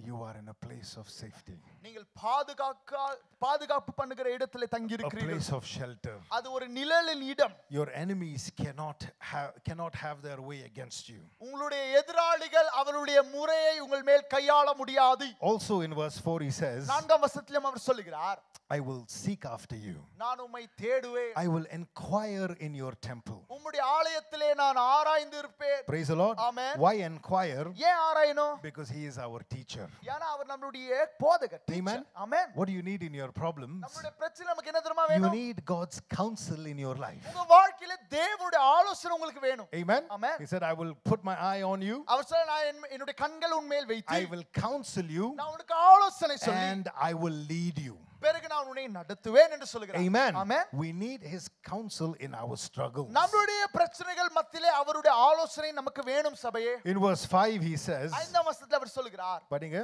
you are in a place of safety, நீங்கள் பாதுகாப்பு பண்ணுகிற இடத்துல தங்கி a இருக்கிறீர்கள். place of shelter. அது ஒரு நிழலின் இடம். Your enemies cannot have their way against you. உங்களுடைய எதிராளிகள் அவருடைய முறையை உங்கள் மேல் கையாள முடியாது. Also in verse 4 he says, 4ஆம் வசனத்திலும் அவர் சொல்லுகிறார், I will seek after you. நான் உம்மை தேடுவேன். I will inquire in your temple. உம்முடைய ஆலயத்திலே நான் ஆராய்ந்து இருப்பேன். Praise the Lord. Amen. Why inquire? ஏன் ஆராயணும்? Because he is our teacher. ஏன்னா அவர் நம்மளுடைய போதகர். Amen. Amen. What do you need in your problems? நம்மளுடைய பிரச்சனை நமக்கு என்ன தெரியுமா You வேணும்? need God's counsel in your life. உங்க வாழ்க்கையில தேவனுடைய ஆலோசனை உங்களுக்கு வேணும். Amen. Amen. He said, I will put my eye on you. அவர் சொன்னார், நான் என்னுடைய கண்கள் உன்மேல் வைத்து I will counsel you நான் உனக்கு ஆலோசனை சொல்லி and I will lead you. பிறகு நான் உன்னை நடத்துவேன் என்று சொல்கிறார். Amen. Amen. We need his counsel in our struggles. நம்மளுடைய பிரச்சனைகள் மத்தியிலே அவருடைய ஆலோசனை நமக்கு வேணும் சபையே. In verse 5 he says, 5ஆம் வசனத்தில் அவர் சொல்கிறார், படிங்க.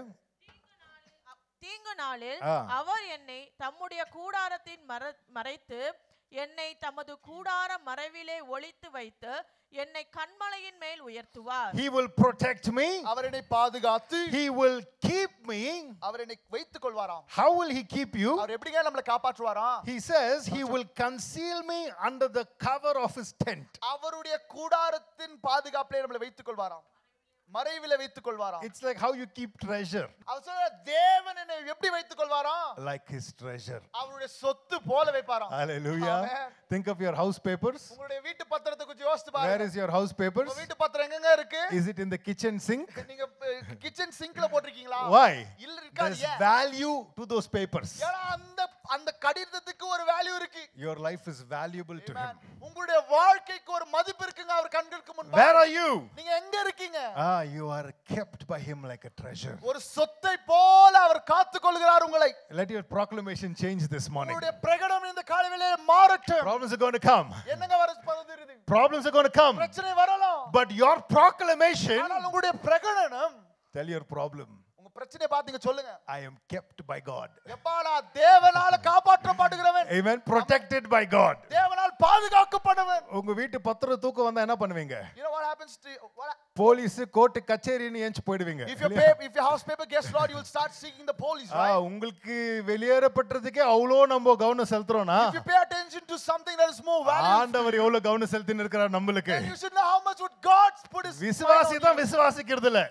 தீங்கு நாளில் ஆ. அவர் என்னை தம்முடைய கூடாரத்தின் மறைத்து என்னை தமது கூடார மறைவிலே ஒளித்து வைத்து என்னை கன்மலையின் மேல் உயர்த்துவார். He will protect me. அவர் என்னை பாதுகாத்து He will keep me. அவர் என்னை வைத்துக் கொள்வாராம். How will he keep you? அவர் எப்படிங்க நம்மளை காப்பாற்றுவாராம்? He says he will conceal me under the cover of his tent. அவருடைய கூடாரத்தின் பாதுகாப்பிலே நம்மளை வைத்துக் கொள்வாராம். மறைவிலே வைத்துக் கொள்வாராம். It's like how you keep treasure. அவர் சொல்றார், தேவன் என்னை எப்படி வைத்துக் கொள்வாராம்? Like his treasure. அவருடைய சொத்து போல வைப்பாராம். Hallelujah. Amen. Think of your house papers. உங்களுடைய வீட்டு பத்திரத்தை கொஞ்சம் யோசித்து Where பாருங்க. is your house papers? உங்க வீட்டு பத்திரம் எங்கங்க இருக்கு? Is it in the kitchen sink? நீங்க கிச்சன் சிங்க்ல போட்டுருக்கீங்களா? Why? இல்ல இருக்காது. There's ஏன்? value to those papers. ஏன்னா அந்த கடிதத்துக்கு ஒரு வேல்யூ இருக்கு. Your life is valuable to him. உங்களுடைய வாழ்க்கைக்கு ஒரு மதிப்பு இருக்குங்க அவர் கண்களுக்கு முன்பாக. Where are you? நீங்க எங்க இருக்கீங்க? You are kept by him like a treasure. ஒரு சொத்தை போல அவர் காத்துக்கொள்கிறார் உங்களை. Let your proclamation change this morning. உங்களுடைய பிரகடனம் இந்த காலையிலே மாறட்டும். Problems are going to come. என்னங்க வரப்போகுது? Problems are going to come. பிரச்சனை வரலாம். But your proclamation, ஆனால் உங்களுடைய பிரகடனம், tell your problem, உங்க பிரச்சனை பாத்தீங்க சொல்லுங்க. I am kept by God. எப்பா நான் தேவனால காப்பாற்றப்படுகிறவன். Amen. Protected by God. தேவனால் பாதுகாக்கப்படுவன். உங்க வீட்டு பத்திர தூக்கம் வந்தா என்ன பண்ணுவீங்க? You know what happens to police court கச்சேரின்னு ஏஞ்சி போயிடுவீங்க. if your house paper gets lost, you will start seeking the police, right? உங்களுக்கு வெளியேறப்பட்டதுக்கே அவ்வளோ நம்ம கவனம் செலுத்துறோம்னா, If you pay attention to something that is more valuable, ஆண்டவர் எவ்வளவு கவனம் செலுத்தின்னு இருக்கிறார் நம்மளுக்கு. then you should know how much would God put his விசுவாசி தான் விசுவாசிக்கிறது இல்ல.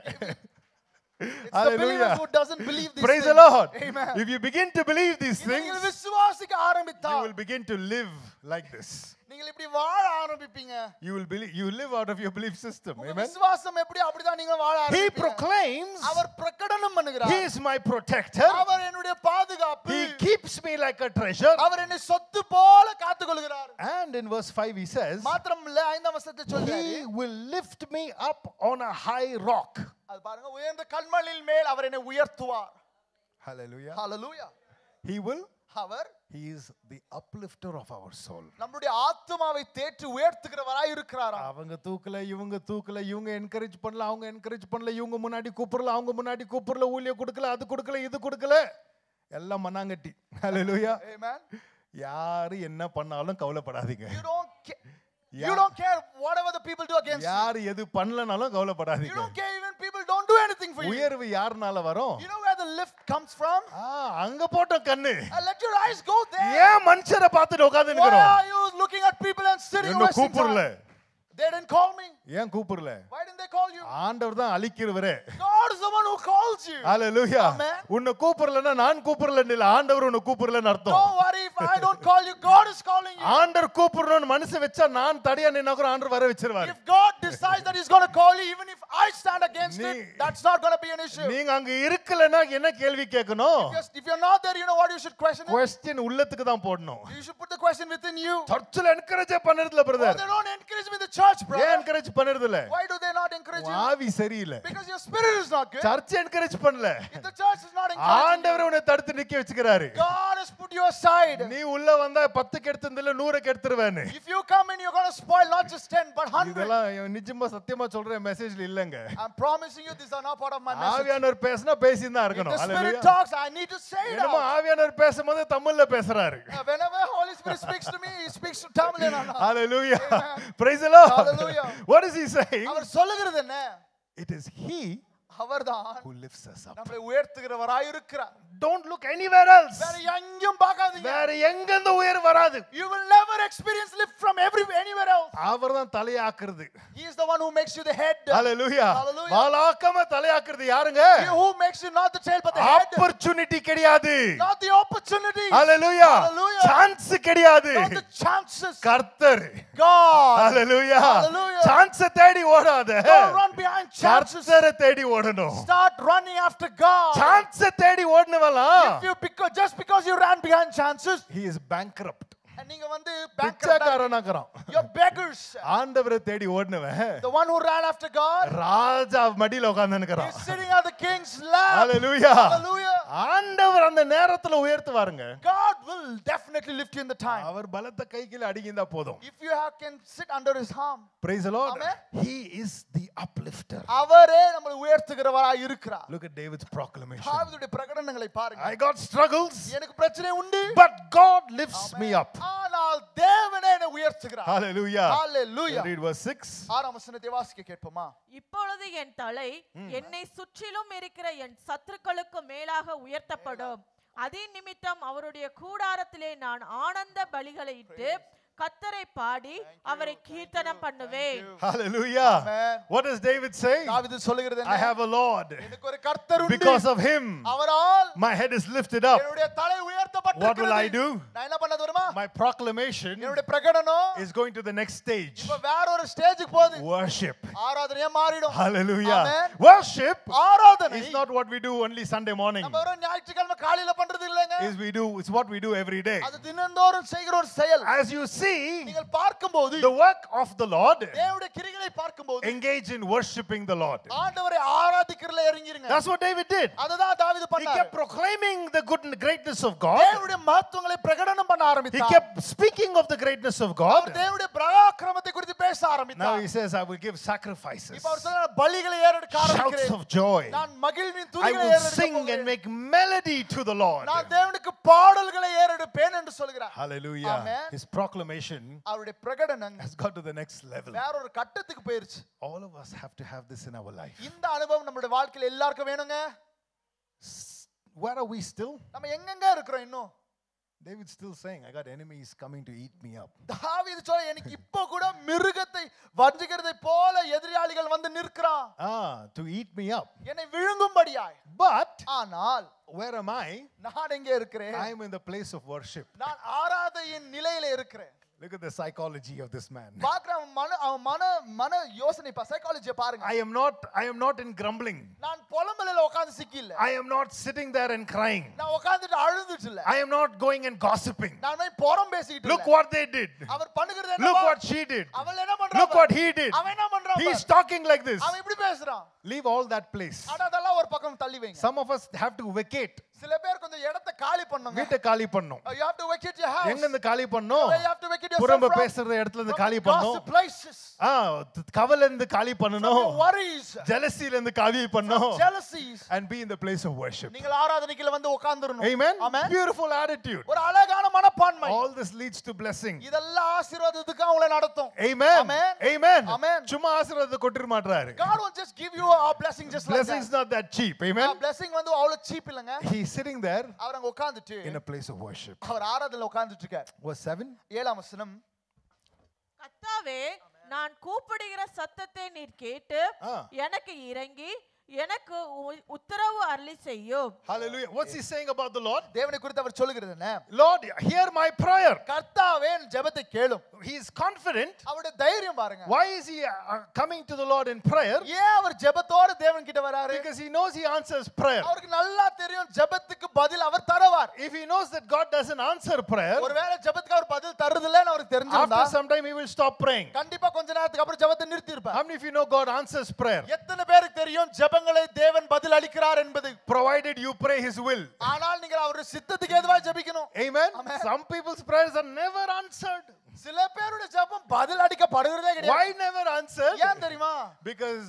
It's the believer who doesn't believe these Praise things. the Lord. Amen. If you begin to believe these நீங்கள் things, விசுவாசிக்க you ஆரம்பித்தால் will begin to live like this. நீங்கள் இப்படி வாழ ஆரம்பிப்பீங்க. You will believe, you live out of your belief system. உங்க Amen. விசுவாசம் எப்படி அப்படிதான் நீங்க வாழ He ஆரம்பிப்பீங்க. proclaims, அவர் பிரகடனம் பண்ணுகிறார். He is my protector. அவர் என்னுடைய பாதுகாப்பு. He keeps me like a treasure. அவர் என்னை சொத்து போல காத்துக்கொள்கிறார். And in verse 5 he says, மாத்திரமல்ல 5ஆம் வசனத்தில் சொல்றாரு, He will lift me up on a high rock. அது பாருங்க, உயர்ந்த கல்மலையின் மேல் அவர் என்னை உயர்த்துவார். Hallelujah. Hallelujah. He will. Our He is the uplifter of our soul. நம்முடைய ஆத்துமாவை தேற்றி உயர்த்துகிறவராய் இருக்கிறாராம். அவங்க தூக்கல, இவங்க என்கரேஜ் பண்ணல, அவங்க என்கரேஜ் பண்ணல, இவங்க முன்னாடி கூப்பிடல, அவங்க முன்னாடி கூப்பிடல, ஊழிய கொடுக்கல, அது கொடுக்கல, இது கொடுக்கல, எல்லாம் மண்ணாங்கட்டி. Hallelujah. Amen. யாரு என்ன பண்ணாலும் கவலைப்படாதீங்க. You don't care whatever the people do against you. யாரு எது பண்ணலனாலும் You கவலைப்படாதீங்க. don't care even people don't do anything for you. உயர்வு யாருனால வரும்? You know where the lift comes from? அங்க போட்ட கண்ணு. Let your eyes go there. ஏன் மனுஷரை பார்த்துட்டு உட்கார்ந்து Why நிக்கிறோம்? are you looking at people and sitting என்ன wasting கூப்பிடல? time? They didn't call me. ஏன் கூப்பிடல? Why didn't they call you? ஆண்டவர் தான் அழிக்கிறவரே. God is the one who calls you. Hallelujah. Amen. உன்னை கூப்பிடலன்னா நான் கூப்பிடலன்னு இல்ல, ஆண்டவர் உன்னை கூப்பிடலன்னு அர்த்தம். Don't worry if I don't call you, God is calling you. ஆண்டவர் கூப்பிடணும்னு மனசு வச்சா நான் தடையா நின்னா கூட ஆண்டவர் வர வச்சிருவாரு. If God decides that he's going to call you, even if I stand against it, that's not going to be an issue. நீங்க அங்க இருக்கலன்னா என்ன கேள்வி கேட்கணும்? If you're not there, you know what you should question? Question உள்ளத்துக்கு தான் போடணும். You should put the question within you. சர்ச்சில் என்கரேஜ் பண்ணறதுல Oh, brother. they don't encourage me in the church, brother. ஏன் என்கரேஜ் பண்ணறதுல? Why do they not encourage you? ஆவி சரியில்லை. Because your spirit is not good. Church encourage பண்ணல. If the church is not encouraging ஆண்டவர் உன்னை தடுத்து நிக்க வச்சுக்கிறாரு. God has put to your side. நீ உள்ள வந்தா 10 கெடுத்துறதுல 100 கெடுத்துருவேன்னு. If you come in, you're going to spoil not just 10 but 100. இதெல்லாம் நிஜமா சத்தியமா சொல்றேன், மெசேஜ்ல இல்லங்க. I'm promising you these are not part of my message. ஆவியானவர் பேசினா பேசிதான் If இருக்கணும். the Spirit hallelujah. talks, I need to say it என்னமோ out. ஆவியானவர் பேசும்போது தமிழ்ல பேசுறாரு. Whenever Holy Spirit speaks to me, he speaks to Tamil. Hallelujah. Praise the Lord. Hallelujah. What is he saying? அவர் சொல்லுகிறது என்ன? It is he அவர்தான் who lifts us up. நம்மை உயர்த்துகிறவராய் இருக்கிறார். Don't look anywhere else. வேற எங்கேயும் பார்க்காதீங்க. வேற எங்கேந்த உயர் வராது. You will never experience lift from anywhere else. அவர்தான் தலையாக்குறது. He is the one who makes you the head. Hallelujah. Hallelujah. வாலாக்காம தலையாக்குறது யாருங்க? He who makes you not the tail but the head. Opportunity கிடையாது. Not the opportunity. Hallelujah. Hallelujah. Chance கிடையாது. Not the chances. கர்த்தர். God. Hallelujah. Hallelujah. Chance தேடி ஓடாத. Don't run behind chances. கர்த்தரை தேடி ஓடணும். Start running after God. Chance தேடி ஓடுனவலாம். Just because you ran behind chances, he is bankrupt. and நீங்க வந்து bankrupt. பிச்சைக்காரனாக்குறான். You're beggars. ஆண்டவரை தேடி ஓடுனவன் The one who ran after God, ராஜா மடியில உட்கார்ந்துன்னுக்கறான். is sitting at the king's lap. Hallelujah. Hallelujah. ஆண்டவர் அந்த நேரத்துல உயர்த்துவாருங்க. God will definitely lift you in the time. அவர் பலத்த கையில அடிக்கிந்தா போதும். If you can sit under his arm. Praise the Lord. Amen. He is the uplifter. அவரே நம்மை உயர்த்துகிறவராய் இருக்கிறார். Look at David's proclamation. தாவீதுடைய பிரகடனங்களை பாருங்க. I got struggles, எனக்கு பிரச்சனை உண்டு. but God lifts me up. ஆனால் தேவனே என்னை உயர்த்துகிறார். Hallelujah. Hallelujah. Read verse 6. 6ஆம் வசனத்தை வாசிக்க கேட்போமா? இப்பொழுது என் தலை என்னை சுற்றிலும் இருக்கிற என் சத்துருக்களுக்கு மேலாக உயர்த்தப்படும். அதின் நிமித்தம் அவருடைய கூடாரத்திலே நான் ஆனந்த பலிகளை இட்டு கர்த்தரை பாடி அவரை கீர்த்தனம் பண்ணுவேன். Hallelujah. Amen. What does David say? தாவீது சொல்லுகிறது I have a Lord. எனக்கு ஒரு கர்த்தர் உண்டு. Because of him, அவரால் my head is lifted up. என்னுடைய தலை உயர்த்தப்பட்டிருக்கிறது. What will I do? நான் என்ன பண்ண தெரியுமா? My proclamation என்னுடைய பிரகடனம் is going to the next stage. இப்ப வேற ஒரு ஸ்டேஜுக்கு போகுது. Worship. ஆராதனையா மாறிடும். Hallelujah. Amen. Worship ஆராதனை is not what we do only Sunday morning. நம்ம ஒரு ஞாயிற்றுக்கிழமை காலையில பண்றது இல்லங்க. It's what we do every day. அது தினந்தோறும் செய்கிற ஒரு செயல். As you see, நீங்கள் பார்க்கும்போது the work of the Lord, தேவனுடைய கிரிகளை பார்க்கும்போது engage in worshiping the Lord. ஆண்டவரை ஆராதிக்கிறதுல இறங்கிருங்க. That's what David did. அதுதான் தாவீது He பண்ணாரு. kept proclaiming the good and greatness of God. தேவனுடைய மகத்துவங்களை பிரகடனம் பண்ண He ஆரம்பித்தார். kept speaking of the greatness of God. தேவனுடைய பராக்கிரமத்தை குறித்து பேச Now ஆரம்பித்தார். he says, I will give sacrifices, இப்ப அவர் சொல்றார் பலிகளை ஏறெடுக்க shouts ஆரம்பிக்கிறேன். of joy. நான் மகிழ்வின் I துதிகளை will ஏறெடுக்க sing and போகிறேன். make melody to the Lord. நான் தேவனுக்கு பாடல்களை ஏறெடுப்பேன் என்று சொல்கிறார். Hallelujah. Amen. His proclamation அவருடைய பிரகடனம் has got to the next level. வேற ஒரு கட்டத்துக்கு போயிருச்சு. All of us have to have this in our life. இந்த அனுபவம் நம்மளுடைய வாழ்க்கையில எல்லாருக்கும் வேணுங்க. Where are we still? நம்ம எங்கங்க இருக்கிறோம் இன்னும்? David's still saying, I got enemies coming to eat me up. தாவீது சொல்ற எனக்கு இப்போ கூட மிருகத்தை வஞ்சிக்கிறதை போல எதிராளிகள் வந்து நிற்கிறான். To eat me up. என்னை விழுங்கும்படியாய். But ஆனால் where am I? நான் எங்கே இருக்கிறேன்? I am in the place of worship. நான் ஆராதனையின் நிலையில இருக்கிறேன். Look at the psychology of this man. பார்க்கறேன் மன யோசனை சைக்காலஜியை பாருங்க. I am not in grumbling. நான் புலம்பலில உட்கார்ந்து சிக்கில்ல. I am not sitting there and crying. நான் உட்கார்ந்துட்டு அழுதுட்டு இல்ல. I am not going and gossiping. நான் போய் புறம் பேசிட்டு இல்ல. Look what they did. அவர் பண்ணுகிறது என்ன? Look what she did. அவள் என்ன பண்றா? Look what he did. அவன் என்ன பண்றான்? He is talking like this. அவன் இப்படி பேசுறான். Leave all that place. ஆனா அதெல்லாம் ஒரு பக்கம் தள்ளி வைங்க. Some of us have to vacate. சில பேர் கொஞ்சம் இடத்தை காலி பண்ணுங்க. வீட்டை காலி பண்ணனும். You have to vacate your house. எங்க இருந்து காலி பண்ணனும்? You have to vacate yourself புறம்ப from பேசுற இடத்துல இருந்து காலி gossip பண்ணனும். places. கவலை இருந்து காலி பண்ணனும். From your worries. Jealousy இருந்து காலி பண்ணனும். Jealousies. And be in the place of worship. நீங்கள் ஆராதனைக்குள்ள வந்து உட்கார்ந்திரணும். Amen. Amen. Beautiful attitude. ஒரு அழகான மனப்பான்மை. All this leads to blessing. இதெல்லாம் ஆசீர்வாதத்துக்கு அவங்களை நடத்தும். Amen. Amen. Amen. Amen. சும்மா ஆசீர்வாதத்தை கொட்டிர மாட்டாரு. God will just give you a blessing just like that. Blessing's not that cheap. Amen. blessing வந்து அவ்வளவு cheap இல்லங்க. He's sitting there அவர் அங்க உட்கார்ந்துட்டு in a place of worship. அவர் ஆராதனையில உட்கார்ந்துட்டு இருக்கார். Verse 7. 7ஆம் வசனம். கர்த்தாவே நான் கூப்பிடுகிற சத்தத்தை நீர் கேட்டு எனக்கு இறங்கி எனக்கு உத்தரவு அருளி செய்யும். Hallelujah. What's he saying about the Lord? தேவனை குறித்து அவர் சொல்லுகிறது என்ன? Lord, hear my prayer. கர்த்தாவே என் ஜெபத்தை கேளும். He is confident. அவருடைய தைரியம் பாருங்க. Why is he coming to the Lord in prayer? ஏன் அவர் ஜெபத்தோட தேவன் கிட்ட வராரு? Because he knows he answers prayer. அவருக்கு நல்லா தெரியும் ஜெபத்துக்கு பதில் அவர் தருவார். if he knows that God doesn't answer prayer, ஒருவேளை ஜெபத்துக்கு அவர் பதில் தருதில்லைன்னு அவருக்கு தெரிஞ்சிருந்தா after some time he will stop praying. கண்டிப்பா கொஞ்ச நேரத்துக்கு அப்புறம் ஜெபத்தை நிறுத்தி இருப்பார். How many of you know God answers prayer? எத்தனை பேருக்கு தெரியும் ஜெபங்களை தேவன் பதில் அளிக்கிறார் என்பது? Provided you pray his will. ஆனால் நீங்கள் அவருடைய சித்தத்துக்கு ஏதுவா ஜெபிக்கணும். Amen. Some people's prayers are never answered. சில பேருடைய ஜெபம் பதில் அளிக்கப்படுகிறதே கிடையாது. Why never answered? ஏன் தெரியுமா? Because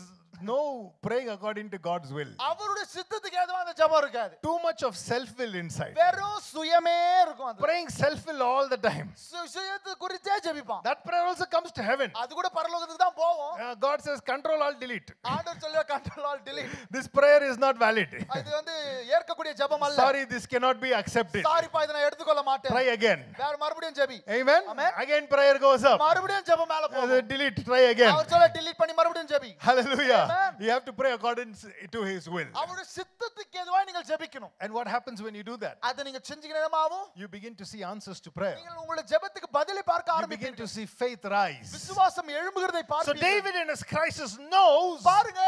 no praying according to God's will. அவருடைய சித்தத்துக்கு ஏதுவா அந்த ஜெபம் இருக்காது. Too much of self will inside. வெறும் சுயமே இருக்கும் அது. Praying self will all the time. சுயத்தை குறிச்சே ஜெபிப்பான். That prayer also comes to heaven. அது கூட பரலோகத்துக்கு தான் போகும். God says control alt delete. ஆண்டவர் சொல்லுவா control alt delete. This prayer is not valid. இது வந்து ஏற்கக்கூடிய ஜெபம் அல்ல. Sorry, this cannot be accepted. Sorry பா இத நான் எடுத்துக்கொள்ள மாட்டேன். Try again. வேற மறுபடியும் JP. Amen. Again prayer goes up. மறுபடியும் ஜெபம் மேல போகும். Delete, try again. அவர் சொல்ல delete பண்ணி மறுபடியும் JP. Hallelujah. You have to pray according to his will. அவருடைய சித்தத்துக்கு ஏதுவா நீங்கள் ஜெபிக்கணும். And what happens when you do that? அத நீங்க செஞ்சீங்கனாவும் You begin to see answers to prayer. நீங்கள் உங்களுடைய ஜெபத்துக்கு பதிலை பார்க்க You begin ஆரம்பிப்பீங்க. to see faith rise. விசுவாசம் எழும்புகிறதை So பார்ப்பீங்க. David in his crisis knows பாருங்க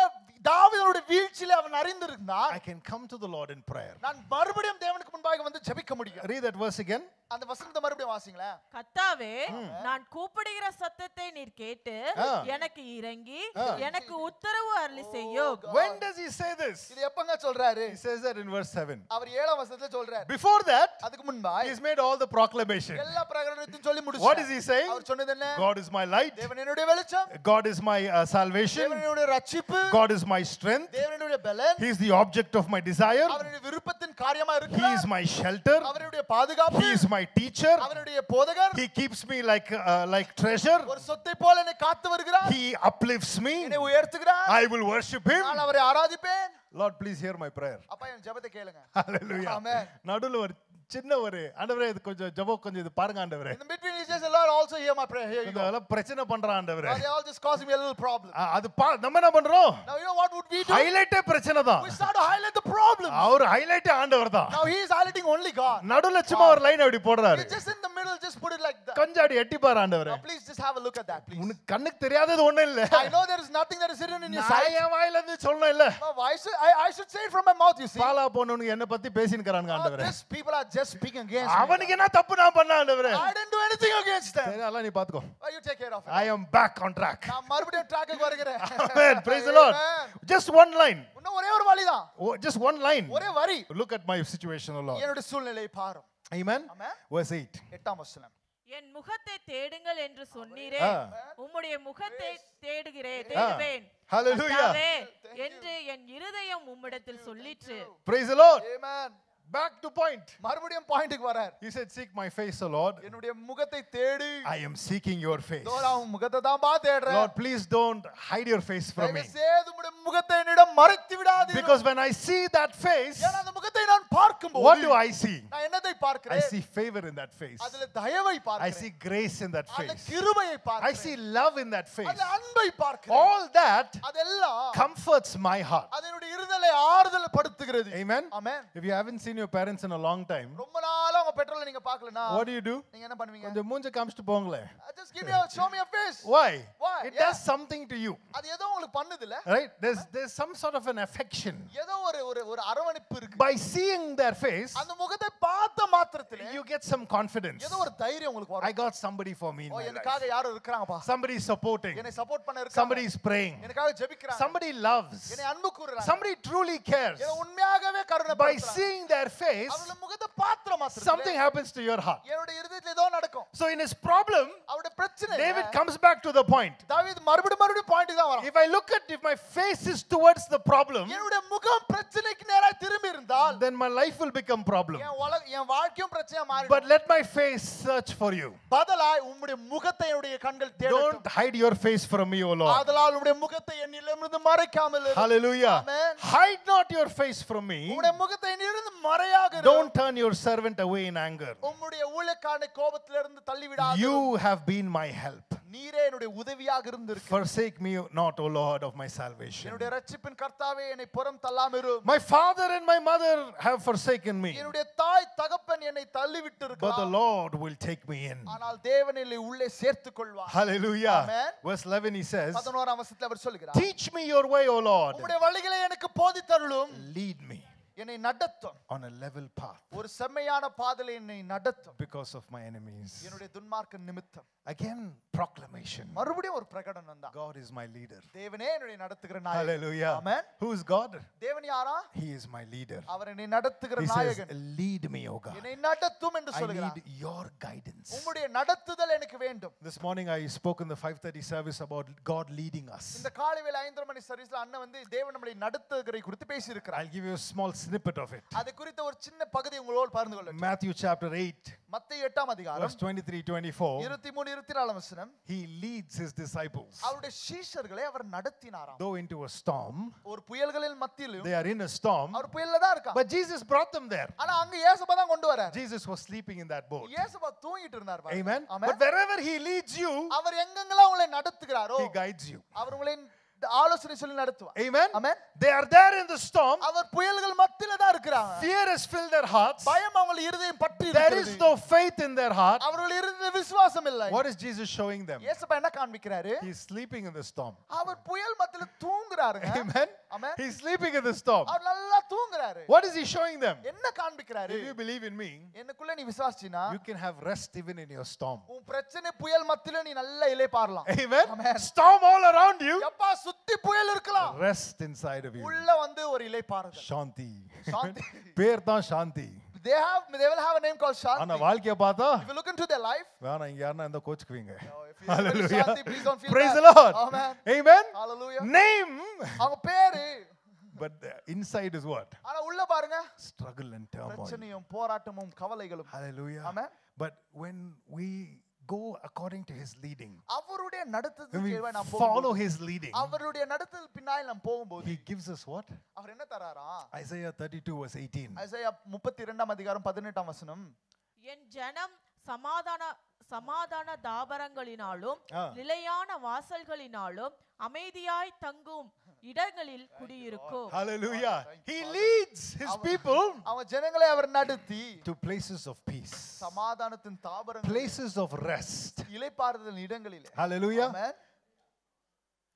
தாவீதுடைய வீழ்ச்சியில அவன் அறிந்திருந்தான். I can come to the Lord in prayer. நான் மறுபடியும் தேவனுக்கு முன்பாக வந்து ஜெபிக்க முடியும். Read that verse again. அந்த வசனத்தை மறுபடியும் வாசிங்களேன். கர்த்தாவே நான் கூப்பிடுகிற சத்தத்தை நீர் கேட்டு எனக்கு இறங்கி எனக்கு உத்தரவு அருளி செய்யும். When does he say this? இது எப்பங்க சொல்றாரு? He says that in verse 7. அவர் 7ஆம் வசனத்துல சொல்றாரு. Before that, அதுக்கு முன்பாய் he's made all the proclamation. எல்லா பிரகடனத்தையும் சொல்லி முடிச்சார். What is he saying? அவர் சொன்னது என்ன? God is my light. தேவன் என்னுடைய வெளிச்சம். God is my salvation. தேவன் என்னுடைய ரட்சிப்பு. God is my strength. தேவன் என்னுடைய பலன். He is the object of my desire. அவருடைய விருப்பத்தின் காரியமா He இருக்கிறார். is my shelter. அவருடைய பாதுகாப்பு. He is my teacher. அவருடைய போதகர். He keeps me like treasure. ஒரு சொத்தை போல என்னை காத்து வருகிறார். He uplifts me. என்னை உயர்த்துகிறார். I will worship him. நான் அவரை ஆராதிப்பேன். Lord, please hear my prayer. அப்பா என் ஜெபத்தை கேளுங்க. Hallelujah. Amen. நடுவுல ஒரு சின்ன ஒரு ஆண்டவரே இது கொஞ்சம் ஜெபம் கொஞ்சம் இது பாருங்க ஆண்டவரே. In the between he says, Lord, also hear my prayer. Here you go. இதெல்லாம் பிரச்சனை பண்றான் ஆண்டவரே. They all just causing me a little problem. அது நம்ம என்ன பண்றோம்? Now you know what would we do? ஹைலைட்டே பிரச்சனை தான். We start to highlight the problem. அவர் ஹைலைட்டே ஆண்டவர் தான். Now he is highlighting only God. நடுவுல சும்மா ஒரு லைன் அப்படி போடுறாரு. He just in the middle just put it like that. கொஞ்சம் அப்படி எட்டி பாரு ஆண்டவரே. Now please just have a look at that, please. உனக்கு கண்ணுக்கு தெரியாதது ஒண்ணு இல்ல. I know there is nothing that is hidden in your sight. நான் வாயில இருந்து சொல்லணும் இல்ல. I should say it from my mouth, you see. Bala போனவனுக்கு என்ன பத்தி பேசின்றாங்க ஆண்டவரே. These people are just speaking against me. அவனுக்கு என்ன தப்பு நான் பண்ண ஆண்டவரே? I didn't do anything against them. சரி அதெல்லாம் நீ பாத்துக்கோ. You take care of it. I am back on track. நான் மறுபடியும் ட்ராக்குக்கு வருகிறேன். Amen. Praise the Lord. Just one line. இன்னும் ஒரே ஒரு வழி தான். Just one line. ஒரே வரி. Look at my situation, O Lord. என்னோட சூழ்நிலையை பாரு. Amen. Verse 8. 8ஆம் வசனம். என் முகத்தை தேடுங்கள் என்று சொன்னீரே உம்முடைய முகத்தை தேடுவேன். Hallelujah. என்று என் இருதயம் உம்மிடத்தில் சொல்லிற்று. Praise the Lord. Amen. Back to point. மறுபடியும் பாயிண்ட்க்கு வரார். He said, seek my face, O Lord. என்னுடைய முகத்தை தேடு. I am seeking your face. நான் முகத்தை தான் தேடுறேன். Lord, please don't hide your face from me. தயவுசெய்து உம்முடைய முகத்தை என்னிடம் மறைத்து விடாதீர். Because when I see that face, ஏன்னா அந்த முகத்தை நான் பார்க்கும்போது what do I see? நான் என்னதை பார்க்கிறேன்? I see favor in that face. அதிலே தயவை I பார்க்கிறேன். see grace in that அதிலே face. கிருபையை I பார்க்கிறேன். see love in that face. அதிலே அன்பை பார்க்கிறேன். All that அதெல்லாம் comforts my heart. அது என்னுடைய இருதலை ஆறுதல் படுத்துகிறது. Amen. Amen. If you haven't seen your parents in a long time, ரொம்ப நாளா உங்க பெற்றோரை நீங்க பார்க்கலனா what do? நீங்க என்ன பண்ணுவீங்க? கொஞ்சம் மூஞ்ச காமிச்சிட்டு போங்களே. Just show me your face. Why? Why? It does something to you. அது ஏதோ உங்களுக்கு பண்ணுதுல? Right? There's some sort of an affection. ஏதோ ஒரு அரவணைப்பு இருக்கு. By seeing their face, அந்த முகத்தை பார்த்த மாத்திரத்திலே you get some confidence. ஏதோ ஒரு தைரியம் உங்களுக்கு வரும். I got somebody for me in my life. எனக்காக யாரோ இருக்காங்கப்பா. Somebody is supporting. என்னை சப்போர்ட் பண்ண இருக்காங்க. Somebody is praying. எனக்காக ஜெபிக்கறாங்க. Somebody loves. என்னை அன்பு கூர்றாங்க. Somebody truly cares. என்னை உண்மையாகவே கருணை By பண்றாங்க. seeing their face, அவங்கள முகத்தை பார்த்த மாத்திரத்திலே something happens to your heart. என்னோட இருதயத்துல ஏதோ நடக்கும். So in his problem, அவருடைய பிரச்சனை David comes back to the point. தாவீது மறுபடியும் பாயிண்ட் தான் வரான். If my face is towards the problem, என்னோட முகம் பிரச்சனைக்கு நேரா திரும்பி இருந்தால் then my life will become problem. என் வாழ்க்கையும் பிரச்சனையா மாறிடும். But let my face search for you. பதிலாய் உம்முடைய முகத்தை என்னுடைய கண்கள் தேடட்டும். Don't hide your face from me, O Lord. ஆதலால் உம்முடைய முகத்தை என்னிலிருந்து மறைக்காமல் இரு. Hallelujah. Amen. Hide not your face from me. உம்முடைய முகத்தை என்னிலிருந்து மறையாக இரு. Don't turn your servant away in anger. உம்முடைய ஊழியக்காரனை கோபத்திலிருந்து தள்ளி விடாதே. You have been my help. நீரே என்னுடைய உதவியாக இருந்திருக்கிறீர். Forsake me not, O Lord of my salvation. என்னுடைய இரட்சிப்பின் கர்த்தாவே என்னை புறம் தள்ளாமல் இரு. My father and my mother have forsaken me, என்னுடைய தாய் தகப்பன் என்னை தள்ளி விட்டிருக்கிறார். but the Lord will take me in. ஆனால் தேவன் என்னை உள்ளே சேர்த்துக் கொள்வார். Hallelujah. Amen. Verse 11 he says, 11ஆம் வசனத்தில் அவர் சொல்கிறார். teach me your way, O Lord. உம்முடைய வழிகளை எனக்கு போதித்தருளும். Lead me. என்னை நடத்தும் on a level path ஒரு செம்மையான பாதையில என்னை நடத்தும் because of my enemies. என்னுடைய துன்மார்க்க நிமித்தம். Again, proclamation. மறுபடியும் ஒரு பிரகடனம் தான். God is my leader. தேவனே என்னை நடத்துகிற நாயகன். Hallelujah. Amen. Who is God? தேவன் யாரா? He is my leader. அவர் என்னை நடத்துகிற He says, நாயகன். lead me, O God. என்னை நடத்தும் என்று I சொல்கிறார். need your guidance. உம்முடைய நடத்துதல் எனக்கு வேண்டும். This morning I spoke in the 5:30 service about God leading us. இந்த காலை வேளை 5:30 மணி சர்வீஸ்ல அண்ணன் வந்து தேவன் நம்மை நடத்துகிறதை குறித்து பேசி இருக்கிறார். I'll give you a small snippet of it. அது குறித்த ஒரு சின்ன பகுதி உங்களோடு பகிர்ந்து கொள்ளட்டும். Matthew chapter 8, மத்தேயு 8ஆம் அதிகாரம் verse 23-24. 23-24 வசனம். He leads his disciples. அவருடைய சீஷர்களை அவர் நடத்தினாராம். Though into a storm, ஒரு புயல்களின் மத்தியிலும் they are in a storm, அவர் புயல்ல தான் இருக்கார். but Jesus brought them there. ஆனா அங்க இயேசுபா தான் கொண்டு வரார். Jesus was sleeping in that boat. இயேசுபா தூங்கிட்டு இருந்தார் பாருங்க. Amen. Amen. But wherever he leads you, அவர் எங்கெங்கெல்லாம் உங்களை நடத்துகிறாரோ he guides you. அவர் உங்களை ஆலோசனை சொல்லி நடத்துவார். Amen. Amen. They are there in the storm. அவர் புயல்கள் மத்தியில தான் இருக்கிறாங்க. Fear has filled their hearts. பயம் அவங்கள இருதயம் பற்றி There இருக்கிறது. is no faith in their heart. அவர்கள் இருதய விசுவாசம் இல்லை. What is Jesus showing them? இயேசுபா என்ன காண்பிக்கிறாரு? He is sleeping in the storm. அவர் புயல் மத்தியில தூங்குறாருங்க. Amen. Amen. He is sleeping in the storm. அவர் நல்லா தூங்குறாரு. What is he showing them? என்ன காண்பிக்கிறாரு? If you believe in me, எனக்குள்ள நீ விசுவாசினா you can have rest even in your storm. உன் பிரச்சனை புயல் மத்தியில நீ நல்ல இளைப்பாறலாம். Amen. Amen. Storm all around you. எப்பா சுத்தி புயல் இருக்கலாம். Rest inside of you. உள்ள வந்து ஒரு இளைப்பாறுதல். Shanti. சாந்தி. பேர் தான் சாந்தி. They will have a name called Shanti. ஆனா வாழ்க்கைய பார்த்தா If you look into their life, வேணா இங்க யாரனா இந்த கோச்சுக்குவீங்க. if you look into Shanti, please don't feel Praise bad. the Lord. Amen. Amen. Hallelujah. Name, அவங்க பேரு but the inside is what? ஆனா உள்ள பாருங்க Struggle and turmoil. பிரச்சனையும் போராட்டமும் கவலைகளும். Hallelujah. Amen. But when we go according to his leading, அவருடைய when நடத்துதலுக்கு we ஏற்ப நாம் follow போகும்போது his leading, அவருடைய நடத்துதல் பின்னால நாம் போகும்போது he gives us what? அவர் என்ன தராரா? Isaiah 32 verse 18. ஐசாயா 32ஆம் அதிகாரம் 18ஆம் வசனம். என் ஜனம் சமாதான தாபரங்களினாலும் நிலையான வாசல்களினாலும் அமைதியாய் தங்கும் இடங்களில் குடியிருக்கும். Hallelujah. He leads his people அவன் ஜனங்களை அவர் நடத்தி to places of peace, சமாதானத்தின் தாபரங்கள், places of rest. இளைப்பாறுதல் இடங்களிலே. Hallelujah. Amen.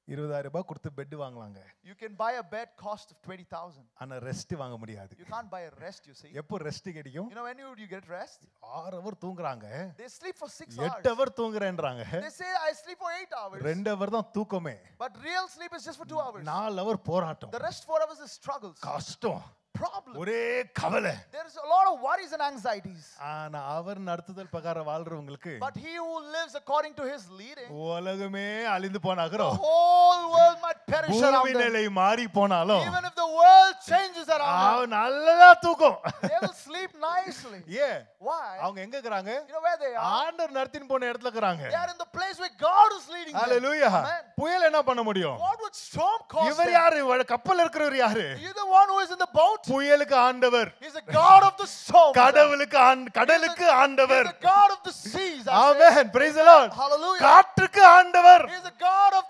20,000 ரூபாய் கொடுத்து bed வாங்கலாங்க. You can buy a bed cost of 20,000. ஆனா ரெஸ்ட் வாங்க முடியாது. You can't buy a rest, you see. எப்போ ரெஸ்ட் கிடைக்கும்? You know when you get rest? 6 hour தூங்குறாங்க. They sleep for 6 8 hours. hour தூங்குறேன்றாங்க. They say I sleep for 8 hours. 2 hour தான் தூக்கமே. But real sleep is just for 2 hours. 4 hour போராட்டம். The rest 4 hours is struggles. கஷ்டம். Problem. ஒரே கவலை. There is a lot of worries and anxieties. ஆனா அவர் நடத்துதல் பிரகாரம் வாழ்றவங்களுக்கு But he who lives according to his leading, உலகமே அழிந்து போனாலும் the whole world might perish around பூமி them. நிலை மாறி போனாலும் Even if the world changes around them, அவன் நல்லா தூக்கம். they will sleep nicely. A Why? அவங்க எங்க இருக்காங்க? You know where they are? ஆண்டவர் நடத்தின்னு போன இடத்துல இருக்காங்க. They are in the place where God is leading them. Hallelujah. Amen. புயல் என்ன பண்ண முடியும்? What would storm cause இவர் them? யாரு? கப்பல்ல இருக்கிறவர் யாரு? You're the one who is in the boat. புயலுக்கு ஆண்டவர். He's the God of the storm. கடவுளுக்கு கடலுக்கு ஆண்டவர். He's the God of the seas. Amen. praise the Lord. Hallelujah. காற்றுக்கு ஆண்டவர். He's the God of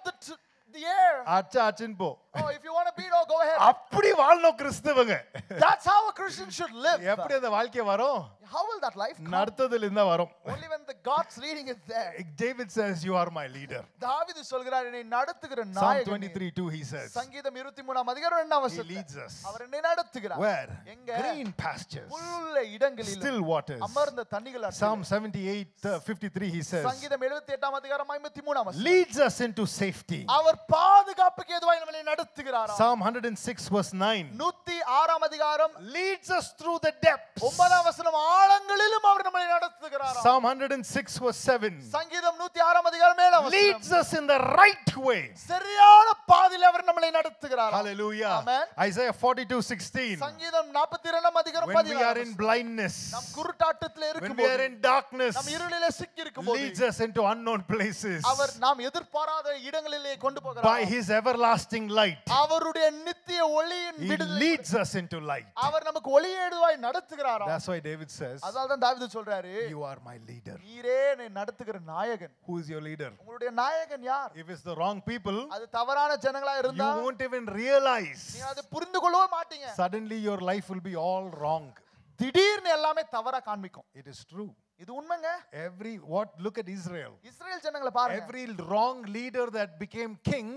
the air. அச்சா அச்சின் போ. Oh, if you want to beat, oh, go ahead. அப்படி வாழணும் கிறிஸ்தவங்க. That's how a Christian should live. எப்படி அந்த வாழ்க்கை வரும்? How will that life come? நடத்துதல் இருந்தா வரும். Only when the God's leading is there. David says you are my leader. தாவீது சொல்கிறார் என்னை நடத்துகிற Psalm நாயகன். 23:2 he says. சங்கீதம் 23ஆம் அதிகாரம் 2ஆம் He வசனம். leads us. அவர் என்னை நடத்துகிறார். Where? எங்க? Green pastures. புல்லுள்ள இடங்களில் Still waters. அமர்ந்த தண்ணீர்கள் Psalm 78:53 he says. சங்கீதம் 78ஆம் அதிகாரம் 53ஆம் வசனம். Leads us into safety. அவர் பாதுகாப்புக்கு ஏதுவாய் நம்மை நடத்துகிறார். Psalm 106 verse 9. 106ஆம் அதிகாரம் Leads us through the depths. 9ஆம் வசனம் ஆழங்களிலும் அவர் நம்மை நடத்துகிறார். Psalm 106 verse 7. சங்கீதம் 106ஆம் அதிகாரம் 7ஆம் வசனம். Leads us in the right way. சரியான பாதையில் அவர் நம்மை நடத்துகிறார். Hallelujah. Amen. Isaiah 42:16. சங்கீதம் 42ஆம் அதிகாரம் When we 16. are in blindness, நாம் குருட்டாட்டத்தில் when we are இருக்கும்போது, in darkness, நாம் இருளிலே சிக்கி இருக்கும்போது, leads us into unknown places. அவர் நாம் எதிர்பாராத இடங்களிலே கொண்டு By போகிறார். his everlasting light, அவருடைய நித்திய ஒளியின் he விடுதலை leads us into light. அவர் நமக்கு ஒளியேடுவாய் நடத்துகிறார். That's why David says, அதனால தான் தாவீது சொல்றாரு, you are my leader. நீரே என்னை நடத்துகிற நாயகன். Who is your leader? உங்களுடைய நாயகன் யார்? If it's the wrong people, அது தவறான ஜனங்களா you இருந்தா won't even realize. நீங்க அதை புரிந்து கொள்ளவே மாட்டீங்க. Suddenly your life will be all wrong. திடீர்னு எல்லாமே தவறா காண்பிக்கும். It is true. இது உண்மைங்க. Look at Israel. இஸ்ரேல் ஜனங்களை பாருங்க. Every wrong leader that became king,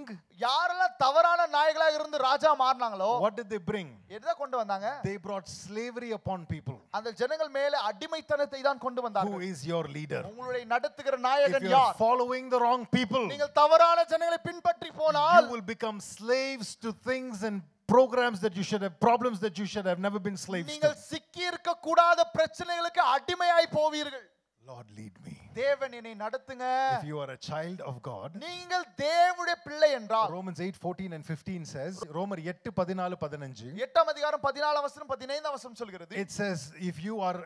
யாரெல்லாம் தவறான நாயகளாக இருந்து ராஜா மாறினாங்களோ, what did they bring? எதை கொண்டு வந்தாங்க? They brought slavery upon people. அந்த ஜனங்கள் மேலே அடிமைத்தனத்தை தான் கொண்டு வந்தாங்க. Who is your leader? உங்களுடைய நடத்துகிற If நாயகன் you are யார்? following the wrong people, நீங்கள் தவறான ஜனங்களை பின்பற்றி போனால் you will become slaves to things and programs that you should have, problems that you should have never been slaves to. நீங்கள் சிக்கி இருக்க கூடாத பிரச்சனைகளுக்கு அடிமையாய் போவீர்கள். Lord, lead me. தேவன் என்னை நடத்துங்க. If you are a child of God, நீங்கள் தேவனுடைய பிள்ளை என்றால், Romans 8:14 and 15 says, ரோமர் 8:14-15, 8ஆம் அதிகாரம் 14ஆம் வசனம் 15ஆம் வசனம் சொல்கிறது. it says, if you are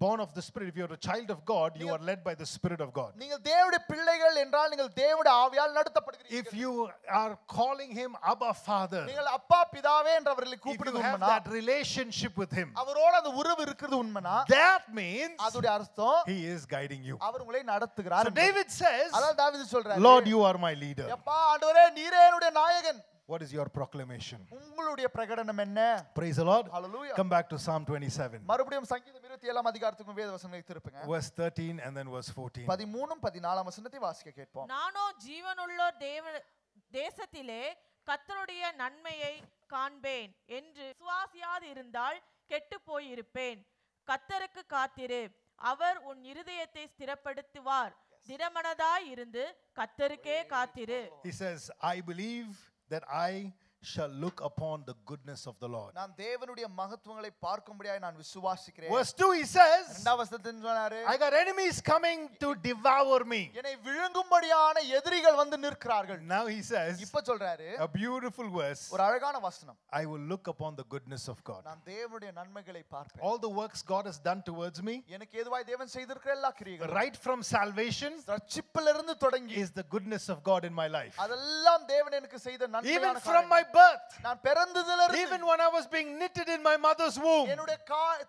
born of the Spirit, if you are a child of God, you are led by the Spirit of God. நீங்கள் தேவனுடைய பிள்ளைகள் என்றால் நீங்கள் தேவனுடைய ஆவியால் நடத்தப்படுகிறீர்கள். If you are calling him Abba Father, நீங்கள் அப்பா பிதாவே என்று அவர்களை if you கூப்பிடுவது have உண்மைனா, that relationship with him, அவரோட அந்த உறவு இருக்கிறது உண்மைனா, that means அதோட அர்த்தம் he is guiding you. அவர் உங்களை நடத்துகிறார். So David says, அதான் தாவீது சொல்றாரு, Lord, you are my leader. அப்பா ஆண்டவரே நீரே என்னுடைய நாயகன். What is your proclamation? உங்களுடைய பிரகடனம் என்ன? Praise the Lord. Hallelujah. Come back to Psalm 27. மறுபடியும் சங்கீதம் 27ஆம் அதிகாரத்துக்கு வேத வசனங்களை திருப்புங்க. Verse 13 and then verse 14. 13 14ஆம் வசனத்தை வாசிக்க கேட்போம். நானோ ஜீவனுள்ளோர் தேசத்திலே கர்த்தருடைய நன்மையை காண்பேன் என்று சுவாசியாது இருந்தால் கெட்டு போயிருப்பேன். கர்த்தருக்கு காத்திரு, அவர் உன் இருதயத்தை ஸ்திரப்படுத்துவார். திடமனதாய் இருந்து கர்த்தருக்கே காத்திரு. He says, I believe that I shall look upon the goodness of the Lord. நான் தேவனுடைய மகத்துவங்களை பார்க்கும்படியாய் நான் விசுவாசிக்கிறேன். Verse 2 he says, இரண்டாம் வசனத்தில் சொன்னாரு, I got enemies coming to devour me. என்னை விழுங்கும்படியான எதிரிகள் வந்து நிற்கிறார்கள். Now he says, இப்ப சொல்றாரு, a beautiful verse, ஒரு அழகான வசனம், I will look upon the goodness of God. நான் தேவனுடைய நன்மைகளை பார்ப்பேன். All the works God has done towards me, எனக்கு எதுவாய் தேவன் செய்திருக்கிற எல்லா கிரியைகளும், right from salvation, ரட்சிப்பிலிருந்து தொடங்கி is the goodness of God in my life. அதெல்லாம் தேவன் எனக்கு செய்த நன்மையான Even காரியங்கள். from my birth, நான் பிறந்ததிலிருந்து, even when I was being knitted in my mother's womb, என்னுடைய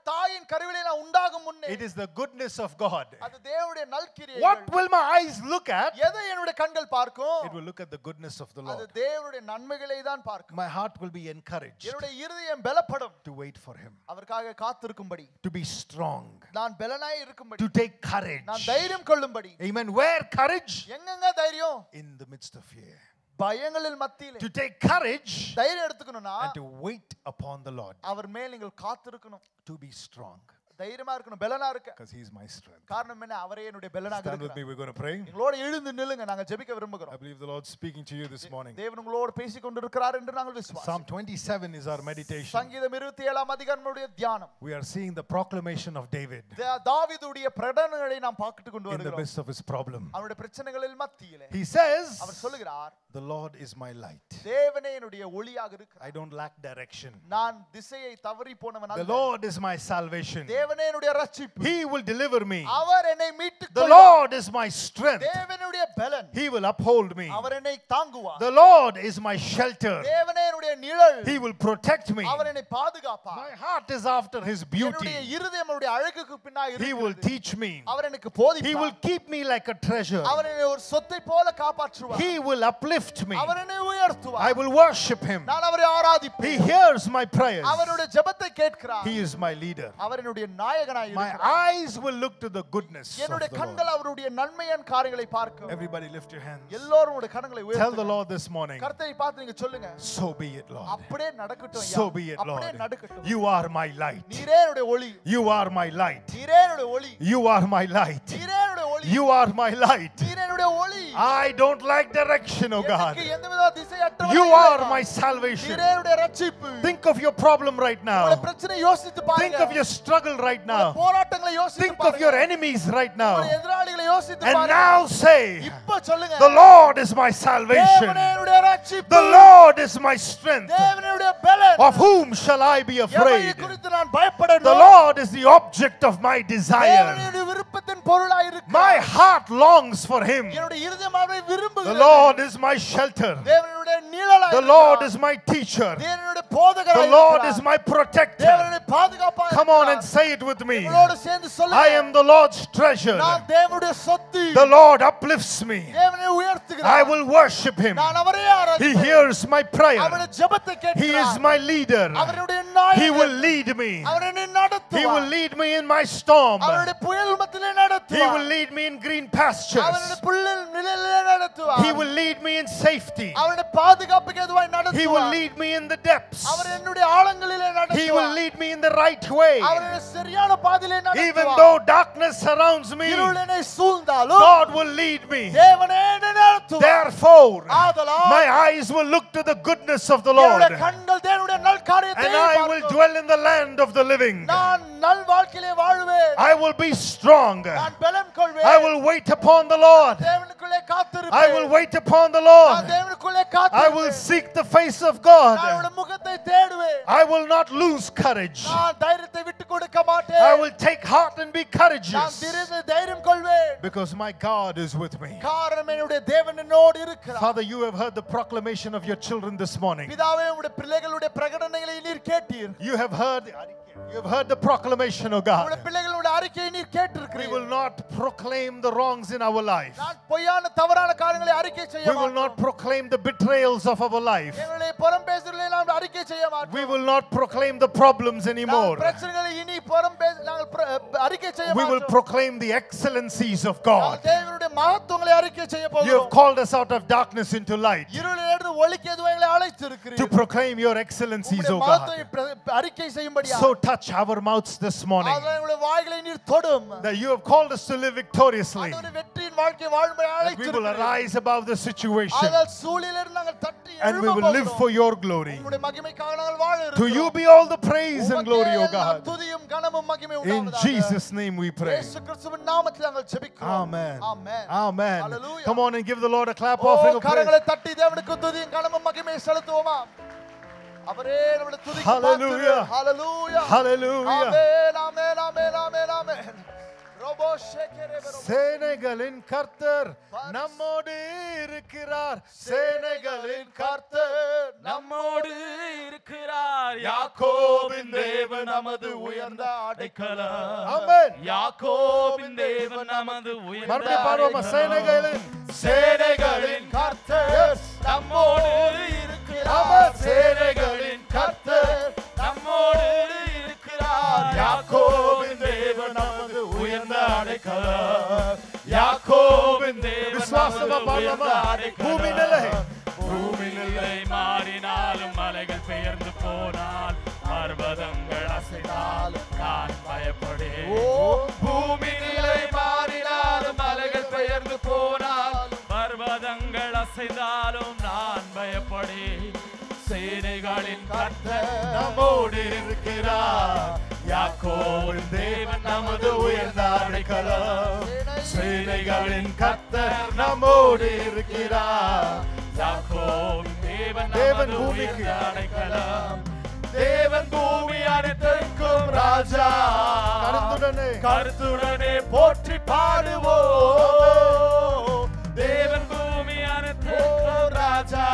தாயின் கருவிலே நான் உண்டாகும் முன்னே, it is the goodness of God. அது தேவனுடைய நல்கிரியைகள். What will my eyes look at? எதை என்னுடைய கண்கள் பார்க்கும்? It will look at the goodness of the அது Lord. தேவனுடைய நன்மைகளை தான் பார்க்கும். My heart will be encouraged என்னுடைய இருதயம் பலப்படும், to wait for him, அவருக்காக காத்திருக்கும்படி, to be strong, நான் பலனாய் இருக்கும்படி, to take courage. நான் தைரியம் கொள்ளும்படி. Amen. Where courage? எங்கங்க தைரியம்? In the midst of fear. பயங்களில் மத்தியிலே To take courage தைரியம் எடுத்துக்கணும்னா, and to wait upon the Lord. அவர் மேல் நீங்கள் காத்திருக்கணும். To be strong, தைரியமா இருக்கணும், பலனா இருக்க. because he is my strength. காரணம் என்ன? அவரே என்னுடைய பலனாக Stand with me, இருக்கிறார். we're going to pray. எங்களோட எழுந்து நில்லுங்க, நாங்க ஜெபிக்க I விரும்புகிறோம். believe the Lord's speaking to you this morning. தேவன் உங்களோடு பேசிக் கொண்டிருக்கிறார் என்று நாங்கள் விசுவாசிக்கிறோம். Psalm 27 is our meditation. சங்கீதம் 27ஆம் அதிகாரமுடைய தியானம். We are seeing the proclamation of David தாவீதுடைய பிரகடனங்களை நாம் பார்த்துக் கொண்டு in the வருகிறோம். midst of his problem. அவருடைய பிரச்சனைகளில் மத்தியிலே He says, அவர் சொல்லுகிறார், the Lord is my light. தேவனே என்னுடைய ஒளியாக இருக்கிறார். I don't lack direction. நான் திசையை தவறி போனவன் The அல்ல. Lord is my salvation. தேவனே என்னுடைய ரட்சிப்பு. He will deliver me. அவர் என்னை மீட்டுக் The கொள்வார். Lord is my strength. தேவனுடைய பலன். He will uphold me. அவர் என்னை தாங்குவார். The Lord is my shelter. தேவனே என்னுடைய நிழல். He will protect me. அவர் என்னை பாதுகாப்பார். My heart is after his beauty. என்னுடைய இருதயம் அவருடைய அழகுக்கு பின்னாக He will இருக்கிறது. teach me. அவர் எனக்கு He போதிப்பார். will keep me like a treasure. அவர் என்னை ஒரு சொத்தை போல காப்பாற்றுவார். He will uplift me. அவர் என்னை உயர்த்துவார். I will worship him. நான் அவரை ஆராதிப்பேன். He hears my prayers. அவருடைய ஜெபத்தை கேட்கிறார். He is my leader. அவர் என்னுடைய நாயகனாய் My இருக்கிறார். eyes will look to the goodness of என்னுடைய the கண்கள் Lord. அவருடைய நன்மையான காரியங்களை பார்க்கும். Everybody lift your hands. எல்லோரும் உங்களுடைய கரங்களை Tell the உயர்த்துங்க. Lord this morning, கர்த்தரை பார்த்து நீங்க சொல்லுங்க, so be it, Lord. அப்படியே நடக்கட்டும் ஐயா. So be it, அப்படியே Lord. நடக்கட்டும். You are my light. நீரே என்னுடைய ஒளி. You are my light. நீரே என்னுடைய ஒளி. You are my light. நீரே என்னுடைய ஒளி. You are my light. நீரே என்னுடைய ஒளி. I don't like direction, oh God. எனக்கு எந்தவித திசையற்றவன் You இல்லை. are my salvation. நீரே என்னுடைய ரட்சிப்பு. Think of your problem right உங்களுடைய now. பிரச்சனை யோசித்து பாருங்க. Think of your struggle right உங்களுடைய now. போராட்டங்களை யோசித்து Think பாருங்க. of your enemies right now. உங்களுடைய எதிராளிகளை யோசித்து And பாருங்க. now say, இப்ப சொல்லுங்க, the Lord is my salvation. தேவனே என்னுடைய ரட்சிப்பு. The Lord is my strength. தேவனே என்னுடைய பலன். Of whom shall I be எவரை afraid? குறித்து நான் பயப்படணும்? The Lord is the object of my தேவனே desire. என்னுடைய விருப்பத்தின் பொருளாய் இருக்கிறார். My heart longs for him. என்னுடைய இருதயம் அவரை The விரும்புகிறது. Lord is my shelter. தேவனுடைய நிழலாய் The இருக்கிறார். Lord is my teacher. தேவனுடைய போதகராய் The Lord இருக்கிறார். is my protector. தேவனுடைய பாதுகாப்பாய் Come on and இருக்கிறார். say it with me. எங்களோடு சேர்ந்து சொல்லுங்க, I am the Lord's treasure. நான் தேவனுடைய சொத்து. The Lord uplifts me. தேவனை I உயர்த்துகிறார். will worship him. நான் அவரை He ஆராதிப்பேன். hears my prayer. அவருடைய ஜெபத்தை He is கேட்கிறார். my leader. அவருடைய நாயகன். He will lead me. அவர் என்னை நடத்துவார். He will lead me in my storm. அவருடைய புயல் மத்தியிலே He நடத்துவார். will lead me in green pastures. அவருடைய புல்லில் நிழலிலே நடத்துவார். He will lead me in safety. அவருடைய பாதுகாப்புக்கு எதுவாய் நடத்துவார். He will lead me in the depths. அவர் என்னுடைய ஆழங்களிலே நடத்துவார். He will lead me in the right way. அவர் சரியான பாதையிலே நடத்துவார். Even though darkness surrounds me, இருள் என்னை சூழ்ந்தாலும் God will lead me. தேவனே என்னை நடத்துவார். Therefore, ஆதலால் my eyes will look to the goodness of the Lord, என்னுடைய கண்கள் தேவனுடைய நல்காரியத்தை and I will dwell in the land of the living. நான் நல் வாழ்க்கையிலே வாழ்வேன். I will be strong. நான் பலம் கொள்வேன். I will wait upon the Lord. தேவனுக்குள்ளே காத்திருப்பேன். I will wait upon the நான் Lord. தேவனுக்குள்ளே I காத்திருப்பேன். will seek the face of நான் God. அவருடைய முகத்தை தேடுவேன். I will not lose courage. நான் தைரியத்தை விட்டு கொடுக்க I மாட்டேன். will take heart and be நான் courageous, திடீர்னு தைரியம் கொள்வேன். because my God is with me. காரணம் என்னுடைய தேவன் என்னோடு இருக்கிறார். Father, you have heard the proclamation of your children this morning. பிதாவே உம்முடைய பிள்ளைகளுடைய பிரகடனங்களை நீர் கேட்டீர். You have heard the proclamation, oh God. உம்முடைய பிள்ளைகளுடைய அறிக்கையை நீர் We கேட்டிருக்கிறீர். will not proclaim the wrongs in our life. நான் பொய்யான தவறான காரியங்களை அறிக்கை செய்ய We will not மாட்டோம். proclaim the betrayals of our life. எங்களுடைய புறம் பேசுதலை நாம் அறிக்கை செய்ய We மாட்டோம். will not proclaim the problems anymore. நாங்கள் பிரச்சனைகளை இனி புறம் பேச நாங்கள் அறிக்கை செய்ய We will மாட்டோம். proclaim the excellencies of நாங்கள் God. தேவனுடைய மகத்துவங்களை அறிக்கை செய்ய You have போகிறோம். called us out of darkness into light இருளிலிருந்து ஒளிக்கு எதுவாக எங்களை அழைத்திருக்கிறீர். to proclaim your excellencies, உம்முடைய oh God. மகத்துவத்தை அறிக்கை செய்யும்படியாக. So touch our mouths this morning, ஆதலால் எங்களுடைய வாய்களை நீர் தொடும். that you have called us to live victoriously, ஆண்டவரே, வெற்றியின் வாழ்க்கை வாழும்படி that we will அழைத்திருக்கிறீர். arise above the situation, ஆதலால் சூழ்நிலையிலிருந்து நாங்கள் தட்டி and we எழும்ப will live போகிறோம். for your glory. உம்முடைய மகிமைக்காக நாங்கள் வாழ To இருக்கிறோம். you be all the praise and உமக்கே glory, O எல்லா God. துதியும் கனமும் மகிமையும் In உண்டாவதாக. Jesus' name we pray. இயேசு கிறிஸ்துவின் நாமத்தில் நாங்கள் ஜெபிக்கிறோம். Amen. Amen. Amen. Hallelujah. Come on and give the Lord a clap O, offering of praise. கரங்களை தட்டி தேவனுக்கு துதியும் கனமும் மகிமையும் செலுத்துவோமா? அவரே நம்முடைய துதிக்கு Hallelujah. பாத்திரர். Hallelujah. Hallelujah. Amen, amen, amen, amen, amen. ரோபோ ஷேகரே பெரோ. சேனைகளின் கர்த்தர் நம்மோடு இருக்கிறார். சேனைகளின் கர்த்தர் நம்மோடு இருக்கிறார். யாக்கோபின் தேவன் நமது உயர்ந்த அடைக்கலம். Amen. யாக்கோபின் தேவன் நமது உயர்ந்த மறுபடியும் பாடுவோமா? சேனைகளின் சேனைகளின் கர்த்தர் நம்மோடு Amen. இருக்கிறார். சேனைகளின் கர்த்தர் நம்மோடு இருக்கிறார். யாக்கோபின் தேவன் நமது உயர்ந்த அடைக்கலம். யாக்கோபின் தேவன் விசுவாசமா நமது பாடலாமா? உயர்ந்த அடைக்கலம். பூமி நிலை பூமி நிலை மாறினாலும் மலைகள் பெயர்ந்து போனால் பர்வதங்கள் அசைந்தாலும் நான் பயப்படேன். ஓ, பூமி நிலை மாறினாலும் மலைகள் பெயர்ந்து போனாலும் பர்வதங்கள் அசைந்தாலும் நான் பயப்படேன். சேனைகளின் கர்த்தர் நம்மோடு இருக்கிறார். யாக்கோபின் தேவன் நமது உயர்ந்த அடைக்கலம். சேனைகளின் கர்த்தர் நம்மோடு இருக்கிறார். யாக்கோபின் தேவன் தேவன் நமது பூமிக்கு உயர்ந்த அடைக்கலம். தேவன் பூமி அனைத்திற்கும் ராஜா. கருத்துடனே கருத்துடனே போற்றி பாடுவோம். தேவன் பூமி அனைத்திற்கும் ராஜா.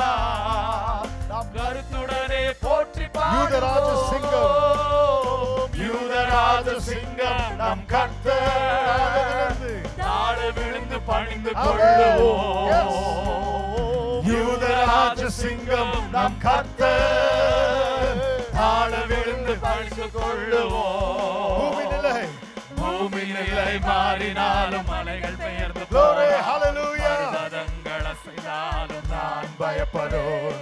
நாம் கருத்துடனே போற்றி யூதராஜ சிங்கம். பாடுவோம். யூதராஜ சிங்கம் நம் கர்த்தர். நாட விழுந்து பணிந்து கொள்ளுவோம். யூதராஜ சிங்கம் நம் கர்த்தர். நாட விழுந்து பணிந்து கொள்ளுவோம். பூமி நிலை பூமி நிலை மாறினாலும் மலைகள் பெயர்ந்து Glory, போனாலும் hallelujah. பர்வதங்கள் அசைந்தாலும் நான் பயப்படும்.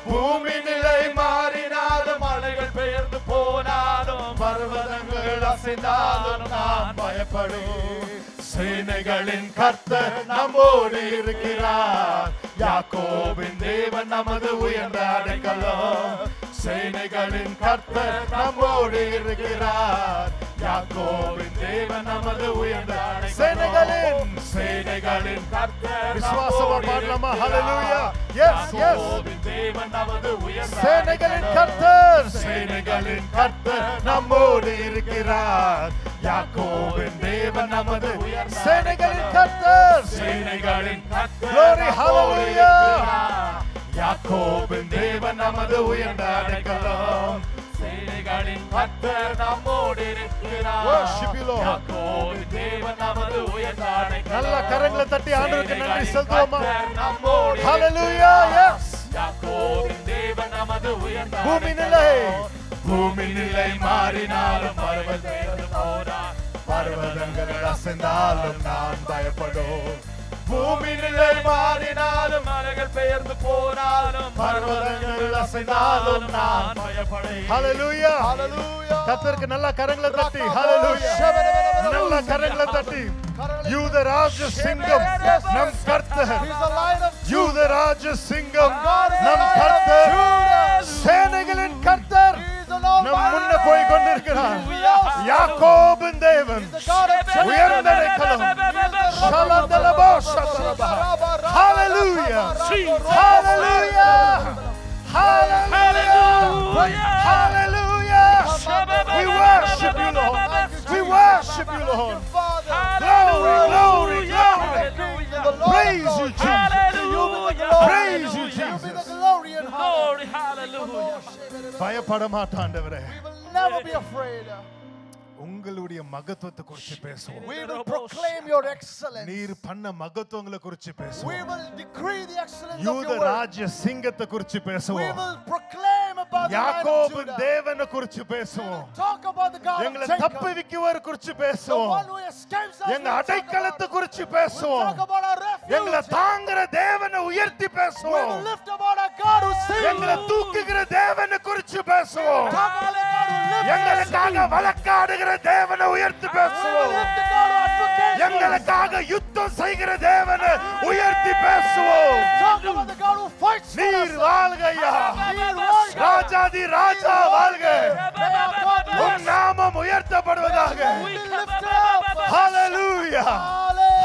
பூமி நிலை மாறினாலும் மலைகள் பெயர்ந்து போனாலும் பர்வதங்கள் அசைந்தாலும் நான் பயப்படும். சேனைகளின் கர்த்தர் நம்மோடு இருக்கிறார். யாக்கோபின் தேவன் நமது உயர்ந்த அடைக்கலம். சேனைகளின் கர்த்தர் நம்மோடு இருக்கிறார். யாக்கோபின் தேவன் நமது உயர்ந்த அடைக்கலம். சேனைகளின் கர்த்தர் விசுவாசமா பாடலாமா? Hallelujah. Yes, yes. யாக்கோபின் தேவன் நமது உயர்ந்த சேனைகளின் கர்த்தர். சேனைகளின் கர்த்தர் நம்மோடு இருக்கிறார். யாக்கோபின் தேவன் நமது சேனைகளின் கர்த்தர். சேனைகளின் கர்த்தர் Glory, hallelujah. யாக்கோபின் தேவன் நமது உயர்ந்த அடைக்கலம். சேனைகளின் கர்த்தர் நம்மோடு இருக்கிறார். Worship you, Lord. யாக்கோபின் தேவன் நமது உயர்ந்த அடைக்கலம். நல்ல கரங்களை தட்டி ஆண்டவருக்கு நன்றி செலுத்துவோமா? கர்த்தர் நம்மோடு Hallelujah. Yes. யாக்கோபின் தேவன் நமது உயர்ந்த பூமி நிலை. அடைக்கலம். பூமி நிலை மாறினாலும் பர்வதங்கள் பெயர்ந்து போனாலும் பர்வதங்கள் அசைந்தாலும் நான் பயப்படும். பூமி நிலை மாறினாலும் மலைகள் பெயர்ந்து போனாலும் பர்வதங்கள் அசைந்தாலும் நான் பயப்படேன். Hallelujah. Hallelujah. கர்த்தருக்கு நல்ல கரங்களை தட்டி Hallelujah. நல்ல கரங்களை தட்டி யூதராஜ சிங்கம் நம் கர்த்தர். He's the Lion of யூதராஜ சிங்கம் நம் கர்த்தர். சேனைகளின் கர்த்தர் He's the Lord. நம் முன்ன போய் கொண்டிருக்கிறார். யாக்கோபின் தேவன் உயர்ந்த அடைக்கலம். ஷலதலபா ஷதலபா. Hallelujah. Hallelujah. Hallelujah. Hallelujah. We worship you, Lord. We worship you, Lord. Glory, glory, glory. Praise you, Jesus. Praise you, Jesus. Glory, hallelujah. பயப்பட மாட்டாண்டவரே. We will never be afraid. உங்களுடைய மகத்துவத்தை குறித்து பேசுவோம். We will proclaim your excellence. நீர் பண்ண மகத்துவங்களை குறித்து We பேசுவோம். will decree the excellence of யூத your word. ராஜ்ய சிங்கத்தை குறித்து We பேசுவோம். will proclaim about the Lion of யாக்கோபின் Judah. தேவனை குறித்து பேசுவோம். Talk about the God of எங்களை Jacob. தப்புவிக்குவர் குறித்து The பேசுவோம். one who escapes us. எங்க We'll talk அடைக்கலத்தை about- குறித்து we'll பேசுவோம். talk about our refuge. எங்களை தாங்குற தேவனை உயர்த்தி We பேசுவோம். will lift about our God who sees. எங்களை தூக்குகிற தேவனை குறித்து பேசுவோம். Talk about the God who lifts us. எங்களுக்காக வழக்காடுகிற தேவனை உயர்த்தி We will பேசுவோம். lift the God who advocates. எங்களுக்காக யுத்தம் செய்கிற தேவனை உயர்த்தி பேசுவோம். Talk about the God who fights for நீர் us. வாழ்கையா, He's worthy. ராஜாதி ராஜா வாழ்க. May our God um live. நாமம் உயர்த்தப்படுவதாக. Be lifted up. Hallelujah,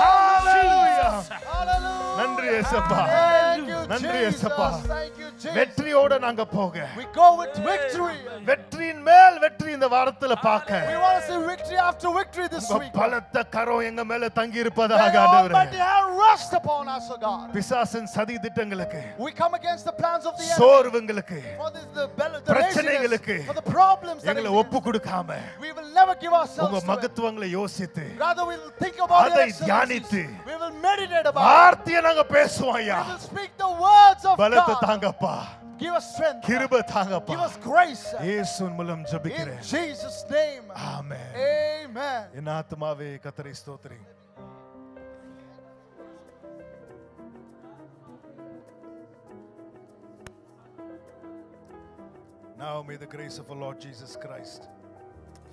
hallelujah. Hallelujah. நன்றி இயேசுப்பா. Thank you, நன்றி Jesus. இயேசுப்பா. Thank you, Jesus. வெற்றியோட நாங்க போக, We go with victory. வெற்றியின் மேல் வெற்றி இந்த வாரத்துல We பார்க்க want to see victory after victory this உங்க week. பலத்த கரம் எங்க மேல தங்கி May இருப்பதாக your ஆண்டவரே. almighty hand rest upon us, O God. பிசாசின் சதி திட்டங்களுக்கு, We come against the plans of the enemy. சோர்வுங்களுக்கு, For this, the பிரச்சனைகளுக்கு laziness, for the problems that எங்களை we ஒப்பு கொடுக்காம we will never give ourselves உங்க to it. மகத்துவங்களை யோசித்து Rather, we will think about அதை your excellencies. தியானித்து We will meditate about it. வார்த்தையை நாங்க பேசுவோம் ஐயா. We will speak the words of பலத்தை God. தாங்கப்பா, Give us strength. கிருபை தாங்கப்பா. Give us grace. இயேசுவின் மூலம் In ஜெபிக்கிறேன். Jesus' name. ஆமென். Amen. என் ஆத்துமாவே கர்த்தரை ஸ்தோத்திரி. Now may the grace of our Lord Jesus Christ,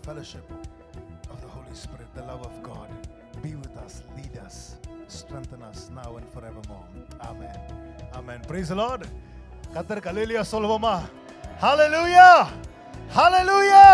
fellowship of the Holy Spirit, the love of God be with us, lead us, strengthen us now and forevermore. Amen. Amen. Praise the Lord. கர்த்தருக்கு அல்லேலூயா சொல்வோமா? Hallelujah. Hallelujah.